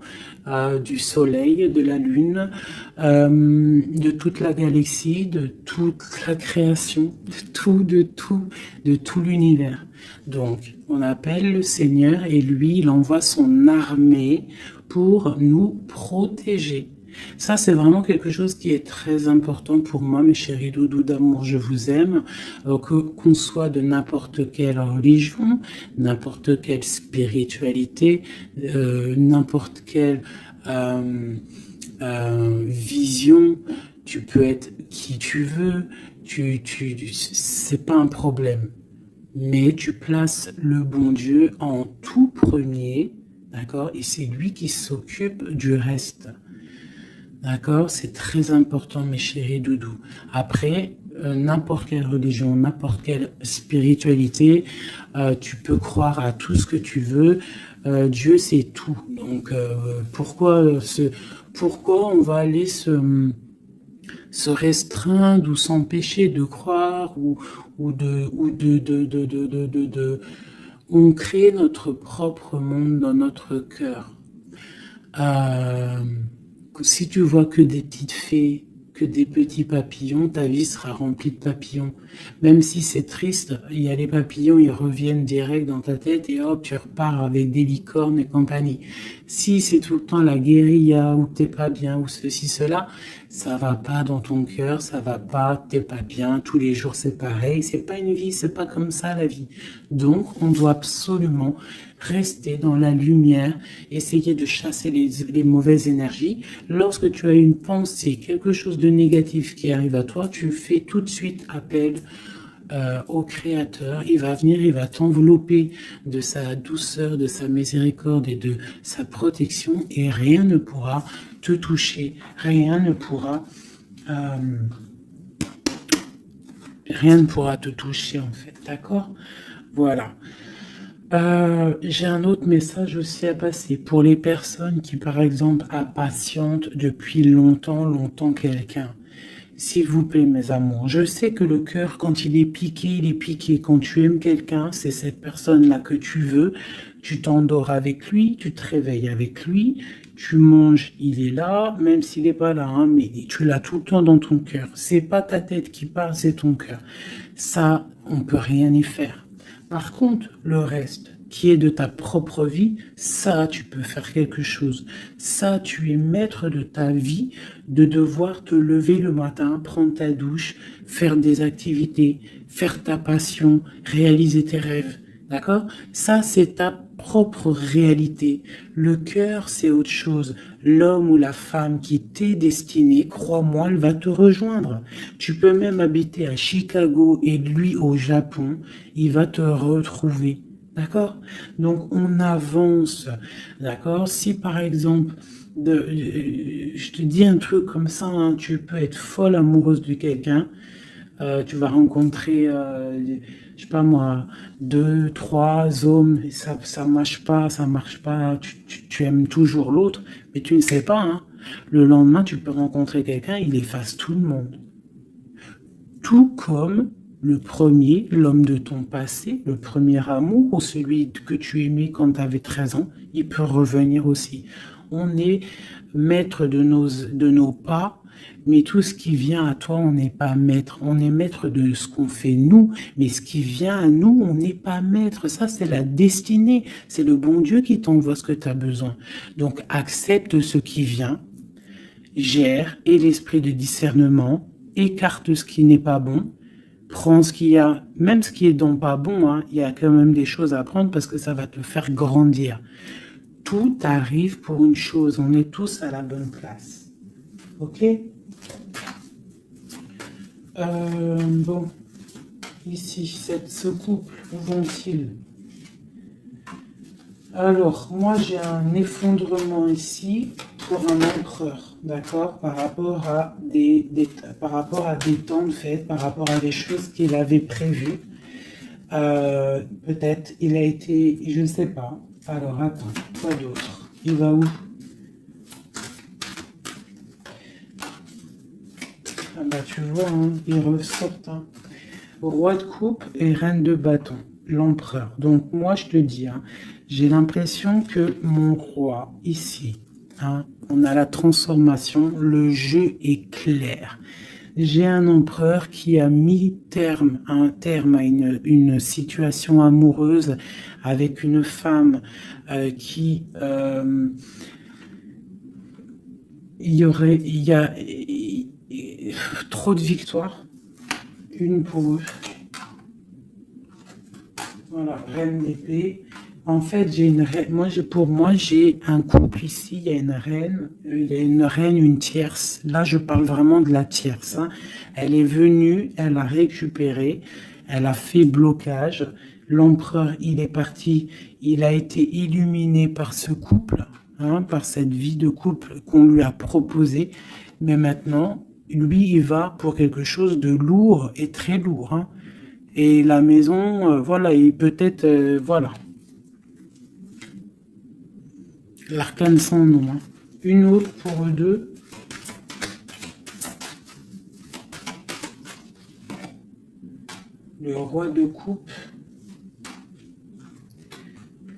du soleil, de la lune, de toute la galaxie, de toute la création, de tout l'univers. Donc, on appelle le Seigneur et lui, il envoie son armée pour nous protéger. Ça, c'est vraiment quelque chose qui est très important pour moi, mes chéris doudous d'amour, je vous aime, qu'on soit de n'importe quelle religion, n'importe quelle spiritualité, n'importe quelle vision, tu peux être qui tu veux, c'est pas un problème. Mais tu places le bon Dieu en tout premier, d'accord, et c'est lui qui s'occupe du reste. D'accord, c'est très important, mes chéris doudous. Après, n'importe quelle religion, n'importe quelle spiritualité, tu peux croire à tout ce que tu veux. Dieu, c'est tout. Donc, pourquoi on va aller se restreindre ou s'empêcher de croire on crée notre propre monde dans notre cœur. Si tu vois que des petites fées, que des petits papillons, ta vie sera remplie de papillons. Même si c'est triste, il y a les papillons, ils reviennent direct dans ta tête et hop, tu repars avec des licornes et compagnie. Si c'est tout le temps la guérilla, ou t'es pas bien, ou ceci, cela, ça va pas dans ton cœur, ça va pas, t'es pas bien, tous les jours c'est pareil, c'est pas une vie, c'est pas comme ça la vie. Donc, on doit absolument rester dans la lumière, essayer de chasser les mauvaises énergies. Lorsque tu as une pensée, quelque chose de négatif qui arrive à toi, tu fais tout de suite appel au Créateur. Il va venir, il va t'envelopper de sa douceur, de sa miséricorde et de sa protection, et rien ne pourra te toucher, rien ne pourra te toucher en fait, d'accord? Voilà. J'ai un autre message aussi à passer pour les personnes qui, par exemple, impatientent depuis longtemps quelqu'un. S'il vous plaît, mes amours, je sais que le cœur, quand il est piqué, il est piqué. Quand tu aimes quelqu'un, c'est cette personne-là que tu veux. Tu t'endors avec lui, tu te réveilles avec lui, tu manges, il est là, même s'il n'est pas là, hein, mais tu l'as tout le temps dans ton cœur. C'est pas ta tête qui parle, c'est ton cœur. Ça, on peut rien y faire. Par contre, le reste, qui est de ta propre vie, ça, tu peux faire quelque chose. Ça, tu es maître de ta vie, de devoir te lever le matin, prendre ta douche, faire des activités, faire ta passion, réaliser tes rêves. D'accord? Ça, c'est ta propre réalité. Le cœur, c'est autre chose. L'homme ou la femme qui t'est destiné, crois-moi, elle va te rejoindre. Tu peux même habiter à Chicago et lui au Japon, il va te retrouver. D'accord? Donc, on avance. D'accord? Si, par exemple, je te dis un truc comme ça, hein, tu peux être folle amoureuse de quelqu'un, tu vas rencontrer, je sais pas moi, 2, 3 hommes, et ça marche pas, tu aimes toujours l'autre, mais tu ne sais pas, hein. Le lendemain, tu peux rencontrer quelqu'un, il efface tout le monde. Tout comme le premier, l'homme de ton passé, le premier amour, ou celui que tu aimais quand tu avais 13 ans, il peut revenir aussi. On est maître de nos pas, mais tout ce qui vient à toi, on n'est pas maître. On est maître de ce qu'on fait nous, mais ce qui vient à nous, on n'est pas maître. Ça, c'est la destinée. C'est le bon Dieu qui t'envoie ce que tu as besoin. Donc, accepte ce qui vient, gère, et l'esprit de discernement, écarte ce qui n'est pas bon, Prends ce qu'il y a, même ce qui est donc pas bon, hein, il y a quand même des choses à prendre parce que ça va te faire grandir. Tout arrive pour une chose, on est tous à la bonne place. Ok? Bon, ici, ce couple, où vont-ils? Alors, moi j'ai un effondrement ici pour un empereur, d'accord, par rapport à par rapport à des temps de fête, par rapport à des choses qu'il avait prévues. Peut-être il a été, je ne sais pas. Alors attends, quoi d'autre? Il va où? Ah bah tu vois, hein, il ressort. Hein. Roi de coupe et reine de bâton, l'empereur. Donc moi je te dis, hein, j'ai l'impression que mon roi ici, hein, on a la transformation, le jeu est clair. J'ai un empereur qui a mis un terme à une situation amoureuse avec une femme qui il y a trop de victoires, une pour eux. Voilà, reine d'épée. En fait, j'ai une reine. Pour moi, j'ai un couple ici. Il y a une reine, une tierce. Là, je parle vraiment de la tierce. Hein. Elle est venue, elle a récupéré, elle a fait blocage. L'empereur, il est parti. Il a été illuminé par ce couple, hein, par cette vie de couple qu'on lui a proposée. Mais maintenant, lui, il va pour quelque chose de lourd et très lourd. Hein. Et la maison, voilà, et peut-être, voilà. L'arcane sans nom. Hein. Une autre pour eux deux. Le roi de coupe.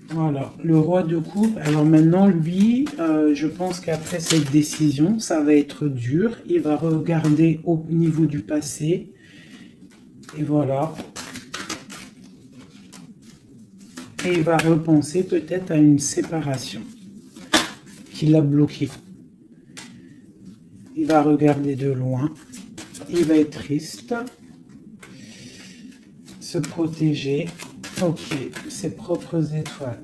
Voilà, le roi de coupe. Alors maintenant, lui, je pense qu'après cette décision, ça va être dur. Il va regarder au niveau du passé. Et voilà. Et il va repenser peut-être à une séparation qui l'a bloqué. Il va regarder de loin. Il va être triste. Se protéger. Ok, ses propres étoiles.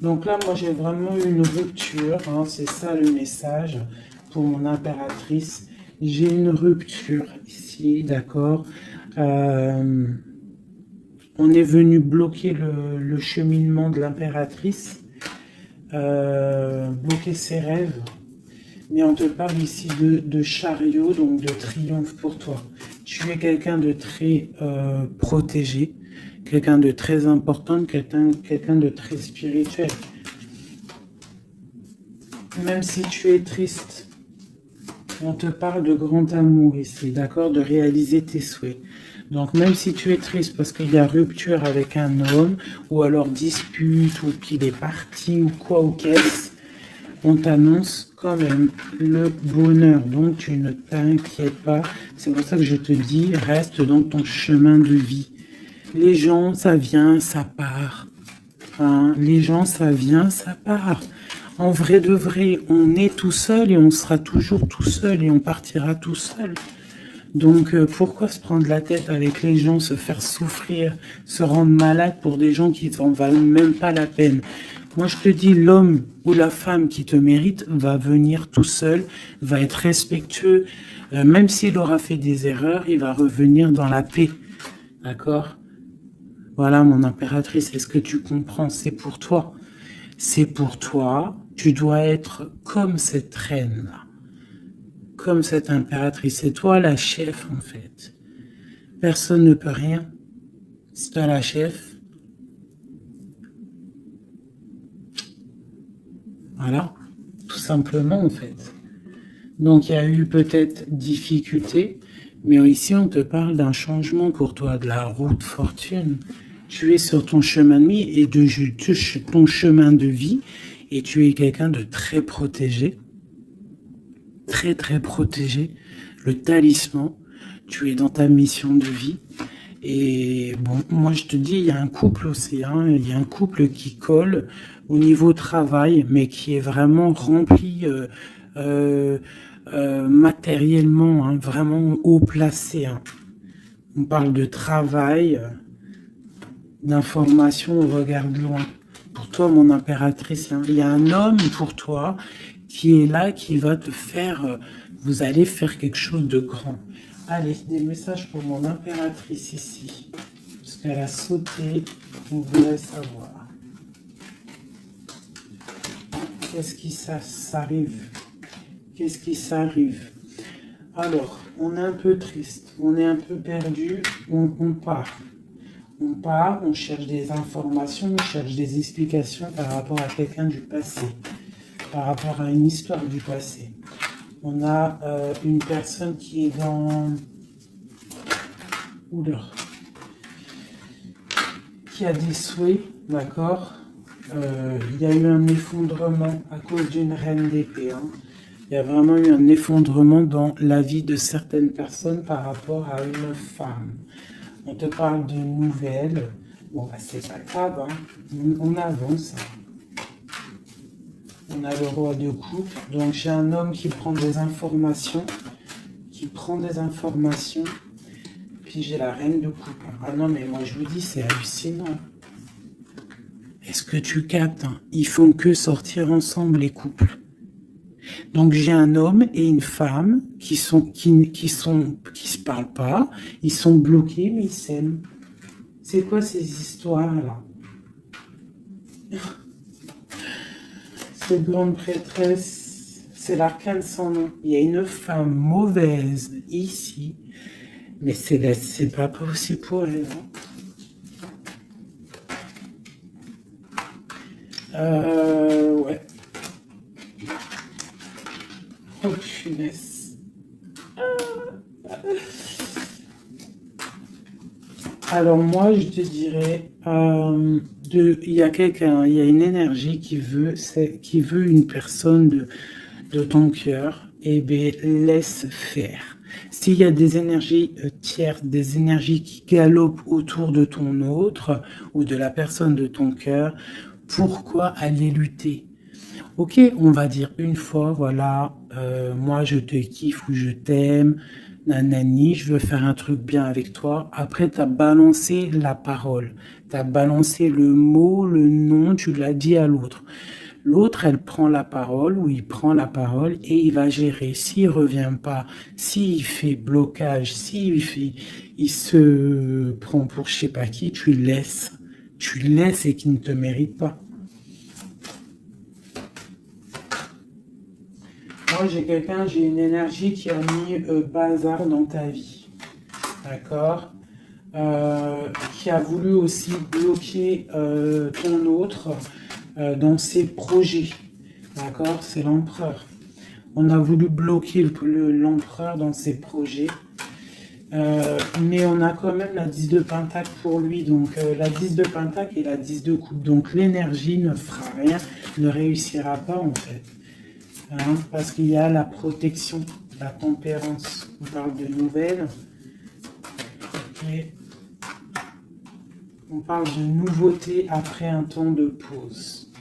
Donc là, moi, j'ai vraiment une rupture. Hein, c'est ça le message pour mon impératrice. J'ai une rupture ici, d'accord. On est venu bloquer le cheminement de l'impératrice, bloquer ses rêves. Mais on te parle ici de chariot, donc de triomphe pour toi. Tu es quelqu'un de très protégé, quelqu'un de très important, quelqu'un de très spirituel. Même si tu es triste, on te parle de grand amour ici, d'accord, de réaliser tes souhaits. Donc même si tu es triste parce qu'il y a rupture avec un homme, ou alors dispute, ou qu'il est parti, ou quoi, ou qu'est-ce, on t'annonce quand même le bonheur. Donc tu ne t'inquiètes pas. C'est pour ça que je te dis, reste dans ton chemin de vie. Les gens, ça vient, ça part. Hein, les gens, ça vient, ça part. En vrai de vrai, on est tout seul et on sera toujours tout seul et on partira tout seul. Donc pourquoi se prendre la tête avec les gens, se faire souffrir, se rendre malade pour des gens qui n'en valent même pas la peine? Moi je te dis, l'homme ou la femme qui te mérite va venir tout seul, va être respectueux, même s'il aura fait des erreurs, il va revenir dans la paix. D'accord? Voilà mon impératrice, est-ce que tu comprends? C'est pour toi. C'est pour toi, tu dois être comme cette reine-là. Comme cette impératrice, c'est toi la chef en fait. Personne ne peut rien. C'est toi la chef. Voilà, tout simplement en fait. Donc il y a eu peut-être difficulté, mais ici on te parle d'un changement pour toi, de la route fortune. Tu es sur ton chemin de vie et de ton chemin de vie et tu es quelqu'un de très protégé. Très très protégé, le talisman, tu es dans ta mission de vie. Et bon, moi je te dis, il y a un couple aussi, hein, il y a un couple qui colle au niveau travail, mais qui est vraiment rempli matériellement, hein, vraiment haut placé. Hein. On parle de travail, d'information, on regarde loin. Pour toi, mon impératrice, hein, il y a un homme pour toi qui est là, qui va te faire... vous allez faire quelque chose de grand. Allez, des messages pour mon impératrice ici. Parce qu'elle a sauté, on voudrait savoir. Qu'est-ce qui s'arrive? Qu'est-ce qui s'arrive? Alors, on est un peu triste, on est un peu perdu, on part. On part, on cherche des informations, on cherche des explications par rapport à quelqu'un du passé, par rapport à une histoire du passé. On a une personne qui est dans... Oula. Qui a des souhaits, d'accord. Il y a eu un effondrement à cause d'une reine d'épée. Hein. Il y a vraiment eu un effondrement dans la vie de certaines personnes par rapport à une femme. On te parle de nouvelles. Bon, bah, c'est pas grave, hein. On avance. On a le roi de coupe. Donc, j'ai un homme qui prend des informations. Puis, j'ai la reine de coupe. Ah non, mais moi, je vous dis, c'est hallucinant. Est-ce que tu captes, hein? Ils font que sortir ensemble, les couples. Donc j'ai un homme et une femme qui se parlent pas, ils sont bloqués mais ils s'aiment. C'est quoi ces histoires là? Cette grande prêtresse, c'est l'arcane sans nom. Il y a une femme mauvaise ici, mais c'est pas possible pour elle. Ouais. Oh punaise. Alors moi je te dirais, il y a quelqu'un, il y a une énergie qui veut une personne de ton cœur, et bien laisse faire. S'il y a des énergies tierces, des énergies qui galopent autour de ton autre ou de la personne de ton cœur, pourquoi aller lutter? Ok, on va dire une fois, voilà, moi je te kiffe ou je t'aime, nanani, je veux faire un truc bien avec toi. Après, tu as balancé la parole, tu as balancé le mot, le nom, tu l'as dit à l'autre. L'autre, elle prend la parole ou il prend la parole et il va gérer. S'il revient pas, s'il fait blocage, il se prend pour je sais pas qui, tu laisses. Tu laisses et qu'il ne te mérite pas. Moi, j'ai une énergie qui a mis bazar dans ta vie. D'accord, qui a voulu aussi bloquer ton autre dans ses projets. D'accord, c'est l'empereur. On a voulu bloquer l'empereur dans ses projets. Mais on a quand même la 10 de pentacle pour lui. Donc la 10 de pentacle et la 10 de coupe. Donc l'énergie ne fera rien, ne réussira pas en fait. Hein, parce qu'il y a la protection, la tempérance. On parle de nouvelles. Et on parle de nouveauté après un temps de pause.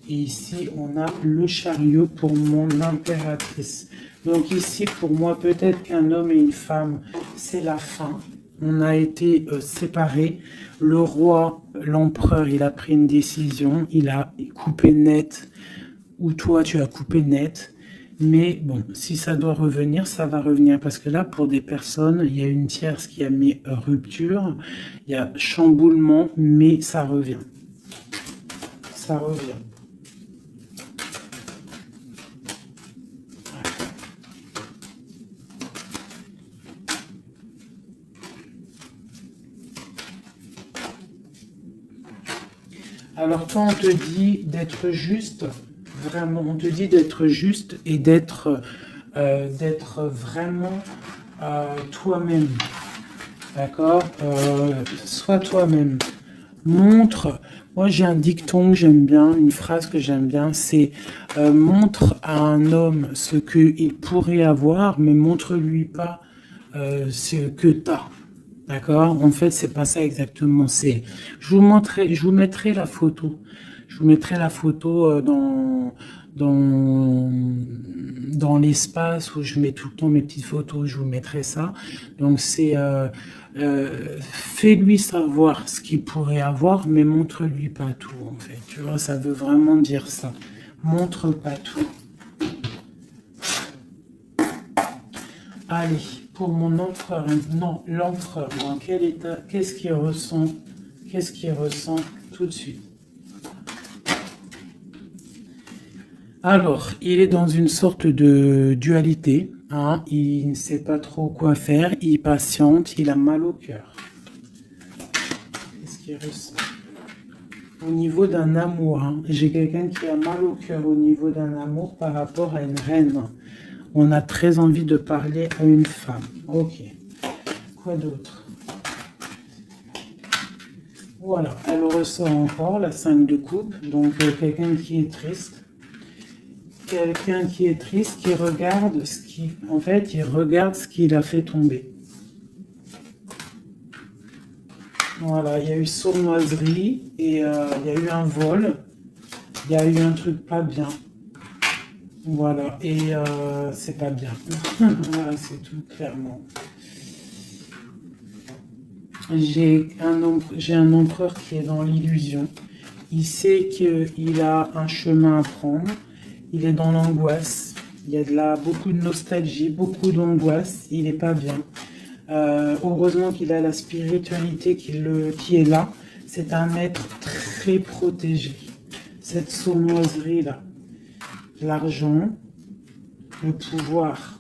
Et ici, on a le chariot pour mon impératrice. Donc ici, pour moi, peut-être qu'un homme et une femme, c'est la fin. On a été séparés. Le roi, l'empereur, il a pris une décision. Il a coupé net. Ou toi, tu as coupé net. Mais bon, si ça doit revenir, ça va revenir. Parce que là, pour des personnes, il y a une tierce qui a mis rupture. Il y a chamboulement, mais ça revient. Ça revient. Alors toi, on te dit d'être juste, vraiment, on te dit d'être juste et d'être vraiment toi-même, d'accord, sois toi-même, montre, moi j'ai un dicton que j'aime bien, une phrase que j'aime bien, c'est montre à un homme ce qu'il pourrait avoir, mais montre-lui pas ce que tu as. D'accord? En fait, c'est pas ça exactement. Je vous mettrai la photo. Je vous mettrai la photo dans l'espace où je mets tout le temps mes petites photos, je vous mettrai ça. Donc c'est fais-lui savoir ce qu'il pourrait avoir, mais montre-lui pas tout en fait. Tu vois, ça veut vraiment dire ça. Montre pas tout. Allez, pour mon empereur, non, l'empereur, dans quel état, qu'est-ce qu'il ressent? Qu'est-ce qu'il ressent tout de suite? Alors, il est dans une sorte de dualité, hein, il ne sait pas trop quoi faire, il patiente, il a mal au cœur. Qu'est-ce qu'il ressent? Au niveau d'un amour, hein, j'ai quelqu'un qui a mal au cœur au niveau d'un amour par rapport à une reine. On a très envie de parler à une femme. Ok. Quoi d'autre? Voilà, elle ressort encore la 5 de coupe. Donc quelqu'un qui est triste. Quelqu'un qui est triste, qui regarde ce qui... En fait, il regarde ce qu'il a fait tomber. Voilà, il y a eu sournoiserie et il y a eu un vol. Il y a eu un truc pas bien. Voilà, et c'est pas bien. Voilà, c'est tout clairement. J'ai un empereur qui est dans l'illusion. Il sait qu'il a un chemin à prendre. Il est dans l'angoisse. Il y a beaucoup de nostalgie, beaucoup d'angoisse. Il n'est pas bien. Heureusement qu'il a la spiritualité qui est là. C'est un être très protégé. Cette sournoiserie-là. L'argent, le pouvoir.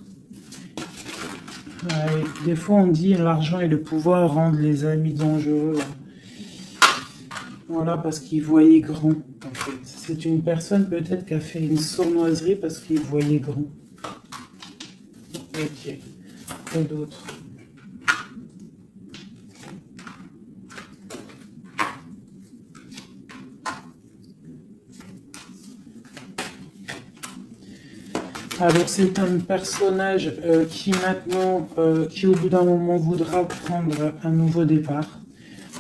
Ouais, des fois on dit l'argent et le pouvoir rendent les amis dangereux. Voilà, parce qu'il voyait grand. En fait. C'est une personne peut-être qui a fait une sournoiserie parce qu'il voyait grand. Ok. Quoi d'autre? Alors c'est un personnage qui maintenant, qui au bout d'un moment voudra prendre un nouveau départ.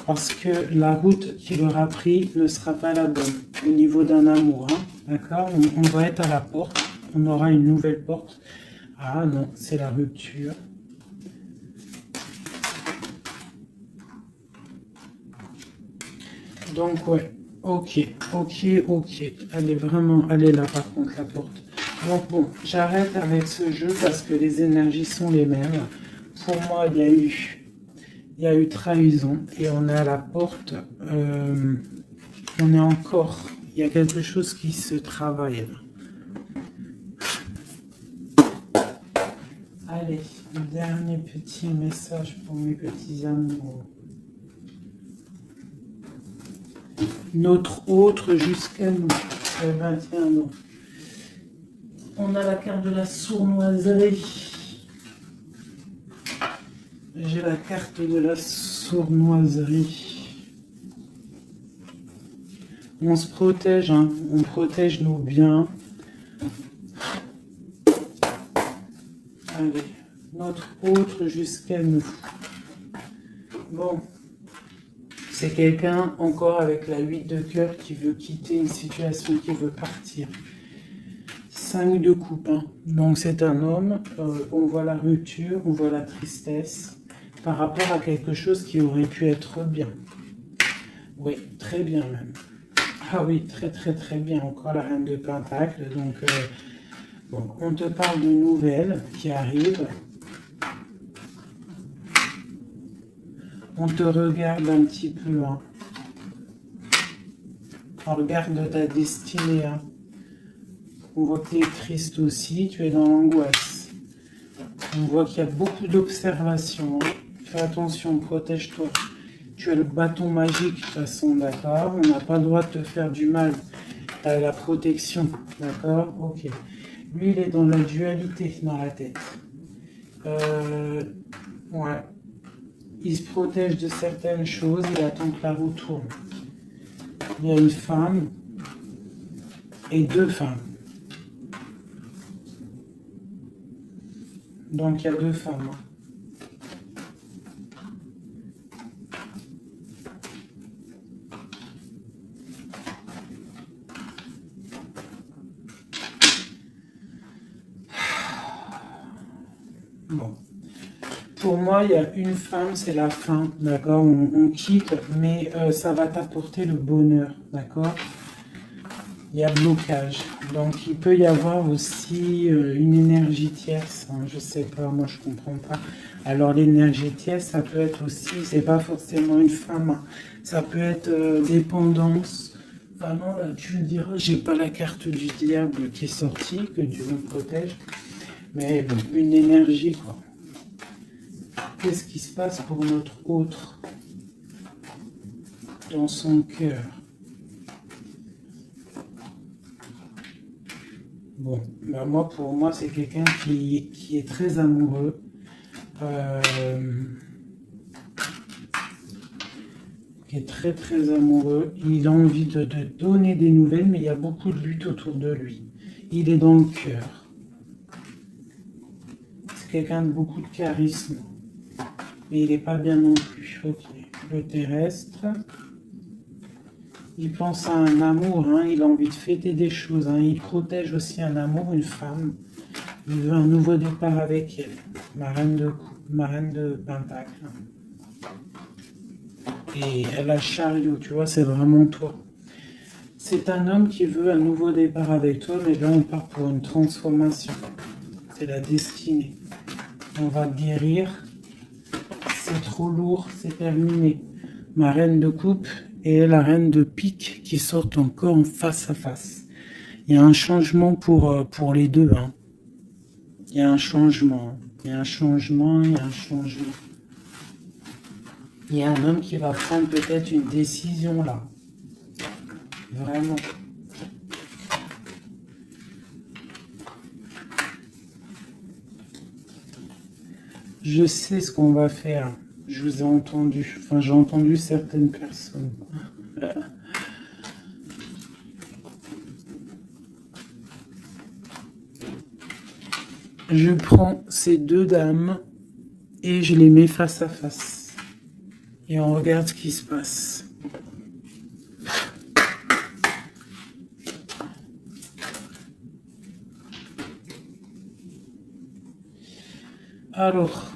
Parce que la route qu'il aura pris ne sera pas la bonne au niveau d'un amour. Hein, d'accord, on va être à la porte. On aura une nouvelle porte. Ah non, c'est la rupture. Donc ouais, ok. Elle est là par contre la porte. Donc bon, j'arrête avec ce jeu parce que les énergies sont les mêmes. Pour moi, il y a eu trahison et on est à la porte. On est encore. Il y a quelque chose qui se travaille. Allez, un dernier petit message pour mes petits amours. Notre autre jusqu'à nous. Le 21 ans. On a la carte de la sournoiserie. J'ai la carte de la sournoiserie. On se protège, hein. On protège nos biens. Allez, notre autre jusqu'à nous. Bon, c'est quelqu'un encore avec la 8 de cœur qui veut quitter une situation, qui veut partir. 5 de coupe, hein. Donc c'est un homme, on voit la rupture, on voit la tristesse par rapport à quelque chose qui aurait pu être bien. Oui, très bien même. Ah oui, très bien, encore la reine de Pentacle. Donc, bon, on te parle de nouvelles qui arrivent. On te regarde un petit peu, hein. On regarde ta destinée, hein. On voit que tu es triste aussi, tu es dans l'angoisse. On voit qu'il y a beaucoup d'observations. Hein. Fais attention, protège-toi. Tu as le bâton magique de toute façon, d'accord? On n'a pas le droit de te faire du mal. Tu as la protection, d'accord? Ok. Lui, il est dans la dualité dans la tête. Ouais. Il se protège de certaines choses, il attend que la roue tourne. Il y a une femme et 2 femmes. Donc il y a 2 femmes. pour moi, il y a une femme, c'est la fin, d'accord? On quitte, mais ça va t'apporter le bonheur, d'accord? Il y a blocage. Donc, il peut y avoir aussi une énergie tierce. Hein, je sais pas, moi, je comprends pas. Alors, l'énergie tierce, ça peut être aussi, c'est pas forcément une femme. Hein, ça peut être dépendance. Enfin, non, là, tu me diras, j'ai pas la carte du diable qui est sortie, que Dieu nous protège. Mais bon, une énergie, quoi. Qu'est-ce qui se passe pour notre autre dans son cœur? Bon, ben moi, pour moi, c'est quelqu'un qui est très amoureux. Qui est très très amoureux. Il a envie de donner des nouvelles, mais il y a beaucoup de lutte autour de lui. Il est dans le cœur. C'est quelqu'un de beaucoup de charisme. Mais il n'est pas bien non plus. Ok. Le terrestre. Il pense à un amour, hein. Il a envie de fêter des choses. Hein. Il protège aussi un amour, une femme. Il veut un nouveau départ avec elle. Ma reine de Pentacle. Et elle a le chariot, tu vois, c'est vraiment toi. C'est un homme qui veut un nouveau départ avec toi, mais là on part pour une transformation. C'est la destinée. On va guérir. C'est trop lourd, c'est terminé. Ma reine de coupe et la reine de pique qui sortent encore en face à face. Il y a un changement pour les deux. Hein. Il y a un changement. Il y a un changement, il y a un changement. Il y a un homme qui va prendre peut-être une décision là. Vraiment. Je sais ce qu'on va faire. Je vous ai entendu. Enfin, j'ai entendu certaines personnes. Je prends ces deux dames et je les mets face à face. Et on regarde ce qui se passe. Alors,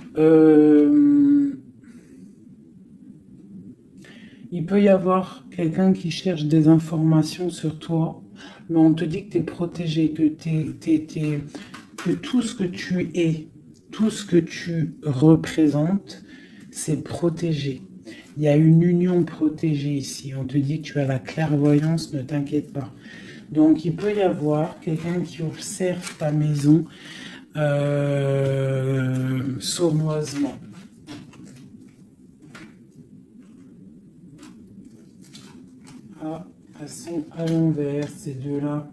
il peut y avoir quelqu'un qui cherche des informations sur toi, mais on te dit que tu es protégé, que tout ce que tu es, tout ce que tu représentes, c'est protégé. Il y a une union protégée ici. On te dit que tu as la clairvoyance, ne t'inquiète pas. Donc, il peut y avoir quelqu'un qui observe ta maison sournoisement. Ah, elles sont à l'envers, ces deux-là.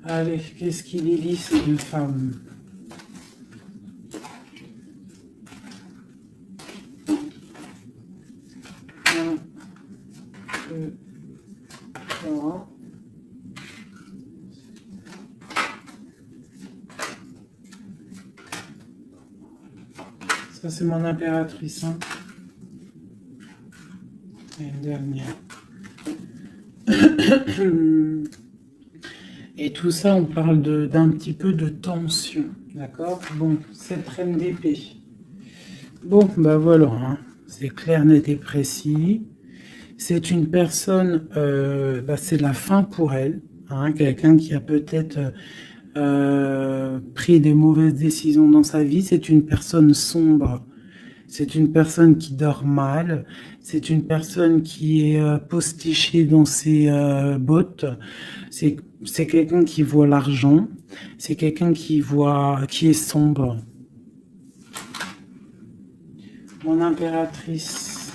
Allez, qu'est-ce qu'il y lit, ces deux femmes? Un, deux, trois. Ça, c'est mon impératrice. Hein. Et une dernière. Et tout ça, on parle d'un petit peu de tension. D'accord? Bon, cette reine d'épée. Bon, bah voilà. Hein. C'est clair, net et précis. C'est une personne, c'est la fin pour elle. Hein, quelqu'un qui a peut-être pris des mauvaises décisions dans sa vie. C'est une personne sombre. C'est une personne qui dort mal. C'est une personne qui est postichée dans ses bottes. C'est quelqu'un qui voit l'argent. C'est quelqu'un qui est sombre. Mon impératrice.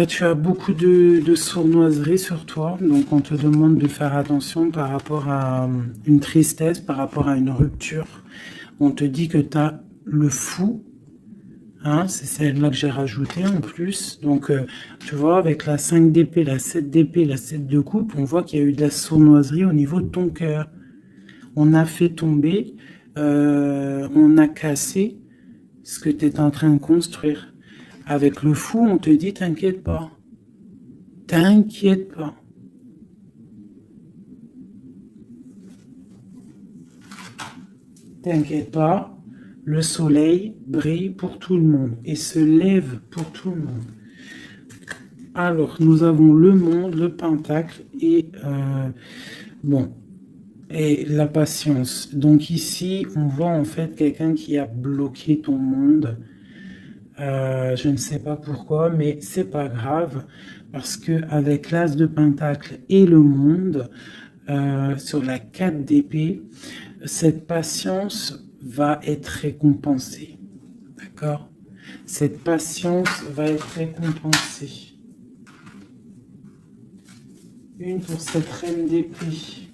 Tu as beaucoup de sournoiserie sur toi, donc on te demande de faire attention par rapport à une tristesse, par rapport à une rupture. On te dit que tu as le fou, hein, c'est celle-là que j'ai rajouté en plus. Donc, tu vois, avec la 5 d'épée, la 7 d'épée, la 7 de coupe, on voit qu'il y a eu de la sournoiserie au niveau de ton cœur. On a fait tomber, on a cassé ce que tu es en train de construire. Avec le fou, on te dit, t'inquiète pas. T'inquiète pas. T'inquiète pas, le soleil brille pour tout le monde et se lève pour tout le monde. Alors, nous avons le monde, le pentacle et bon, et la patience. Donc ici, on voit en fait quelqu'un qui a bloqué ton monde. Je ne sais pas pourquoi, mais c'est pas grave parce que avec l'as de pentacle et le monde sur la 4 d'épée, cette patience va être récompensée. D'accord? Cette patience va être récompensée. Une pour cette reine d'épée.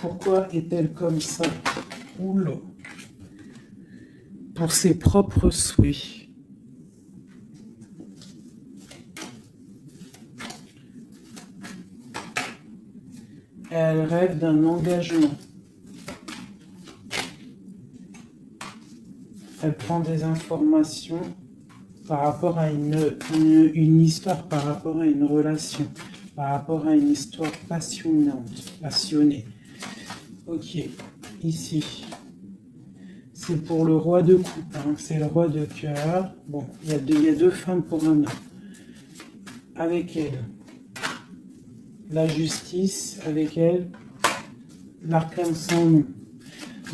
Pourquoi est-elle comme ça? Oula. Pour ses propres souhaits. Elle rêve d'un engagement. Elle prend des informations par rapport à une histoire, par rapport à une relation, par rapport à une histoire passionnée. Ok, ici, c'est pour le roi de coupe, hein. C'est le roi de cœur. Bon, il y a deux femmes pour un homme. Avec elle, la justice, avec elle, l'arcane sans nom.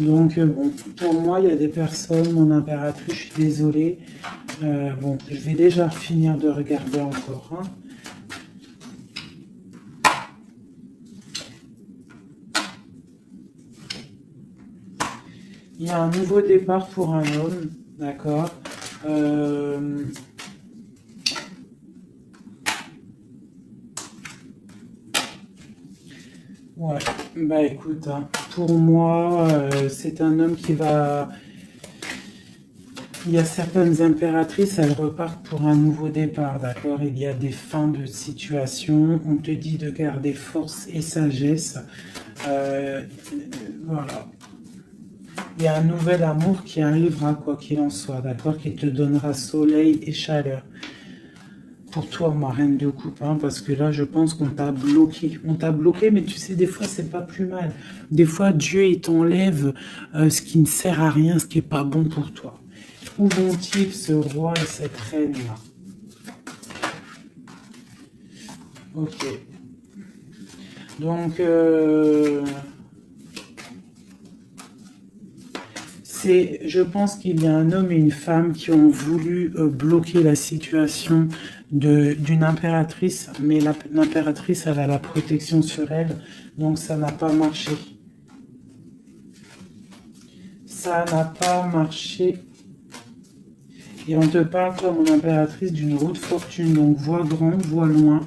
Donc, bon, pour moi, il y a des personnes, mon impératrice, je suis désolée. Bon, je vais déjà finir de regarder encore. Hein. Il y a un nouveau départ pour un homme, d'accord. Ouais, bah écoute, hein, pour moi, c'est un homme qui va... Il y a certaines impératrices, elles repartent pour un nouveau départ, d'accord? Il y a des fins de situation, on te dit de garder force et sagesse. Voilà. Il y a un nouvel amour qui arrivera, quoi qu'il en soit, d'accord? Qui te donnera soleil et chaleur. Pour toi, ma reine de coupe, hein, parce que là, je pense qu'on t'a bloqué. On t'a bloqué, mais tu sais, des fois, c'est pas plus mal. Des fois, Dieu, il t'enlève ce qui ne sert à rien, ce qui n'est pas bon pour toi. Où vont-ils, ce roi et cette reine-là? Ok. Donc, je pense qu'il y a un homme et une femme qui ont voulu bloquer la situation d'une impératrice, mais l'impératrice, elle a la protection sur elle, donc ça n'a pas marché. Ça n'a pas marché. Et on te parle, comme mon impératrice, d'une route fortune, donc vois grand, vois loin.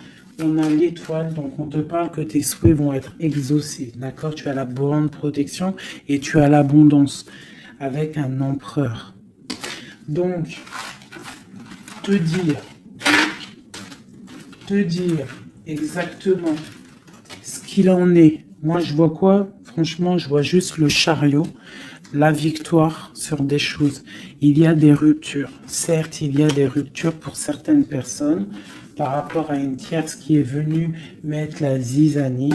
On a l'étoile, donc on te parle que tes souhaits vont être exaucés, d'accord? Tu as la bonne protection et tu as l'abondance avec un empereur. Donc, te dire exactement ce qu'il en est. Moi, je vois quoi? Franchement, je vois juste le chariot, la victoire sur des choses. Il y a des ruptures. Certes, il y a des ruptures pour certaines personnes par rapport à une tierce qui est venue mettre la zizanie.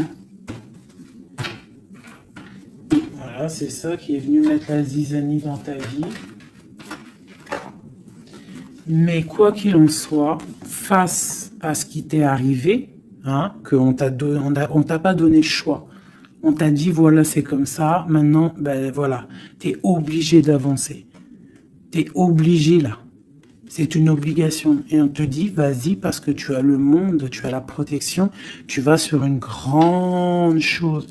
Voilà, c'est ça qui est venu mettre la zizanie dans ta vie. Mais quoi qu'il en soit, face à ce qui t'est arrivé, hein, qu'on t'a pas donné le choix. On t'a dit, voilà, c'est comme ça. Maintenant, ben voilà, t'es obligé d'avancer. T'es obligé, là. C'est une obligation. Et on te dit, vas-y, parce que tu as le monde, tu as la protection, tu vas sur une grande chose,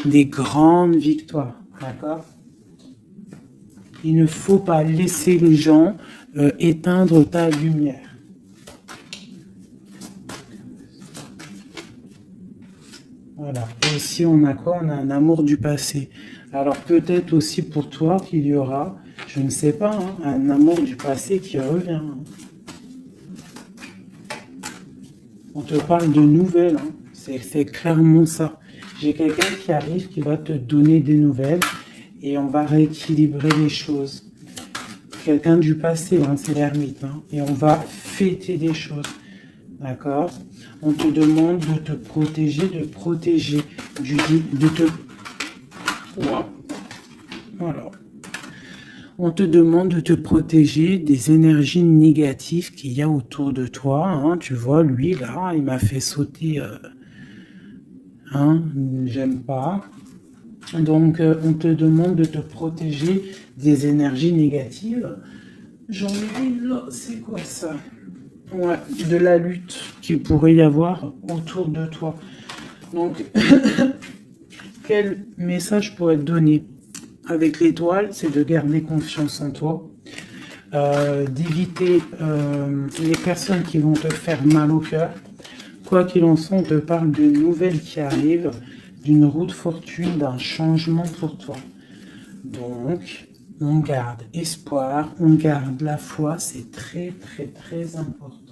des grandes victoires. D'accord? Il ne faut pas laisser les gens éteindre ta lumière. Voilà. Et aussi, on a quoi? On a un amour du passé. Alors, peut-être aussi pour toi qu'il y aura, je ne sais pas, hein, un amour du passé qui revient. On te parle de nouvelles. Hein. C'est clairement ça. J'ai quelqu'un qui arrive qui va te donner des nouvelles et on va rééquilibrer les choses. Quelqu'un du passé, hein, c'est l'ermite. Hein, et on va fêter des choses. D'accord? On te demande de te protéger, de te... Voilà. On te demande de te protéger des énergies négatives qu'il y a autour de toi. Hein. Tu vois, lui, là, il m'a fait sauter. Hein, j'aime pas. Donc, on te demande de te protéger des énergies négatives. J'en ai une là, c'est quoi ça? Ouais, de la lutte qu'il pourrait y avoir autour de toi. Donc, quel message pourrait te donner avec l'étoile? C'est de garder confiance en toi, d'éviter les personnes qui vont te faire mal au cœur. Quoi qu'il en soit, on te parle d'une nouvelle qui arrive, d'une roue de fortune, d'un changement pour toi. Donc, on garde espoir, on garde la foi, c'est très très très important.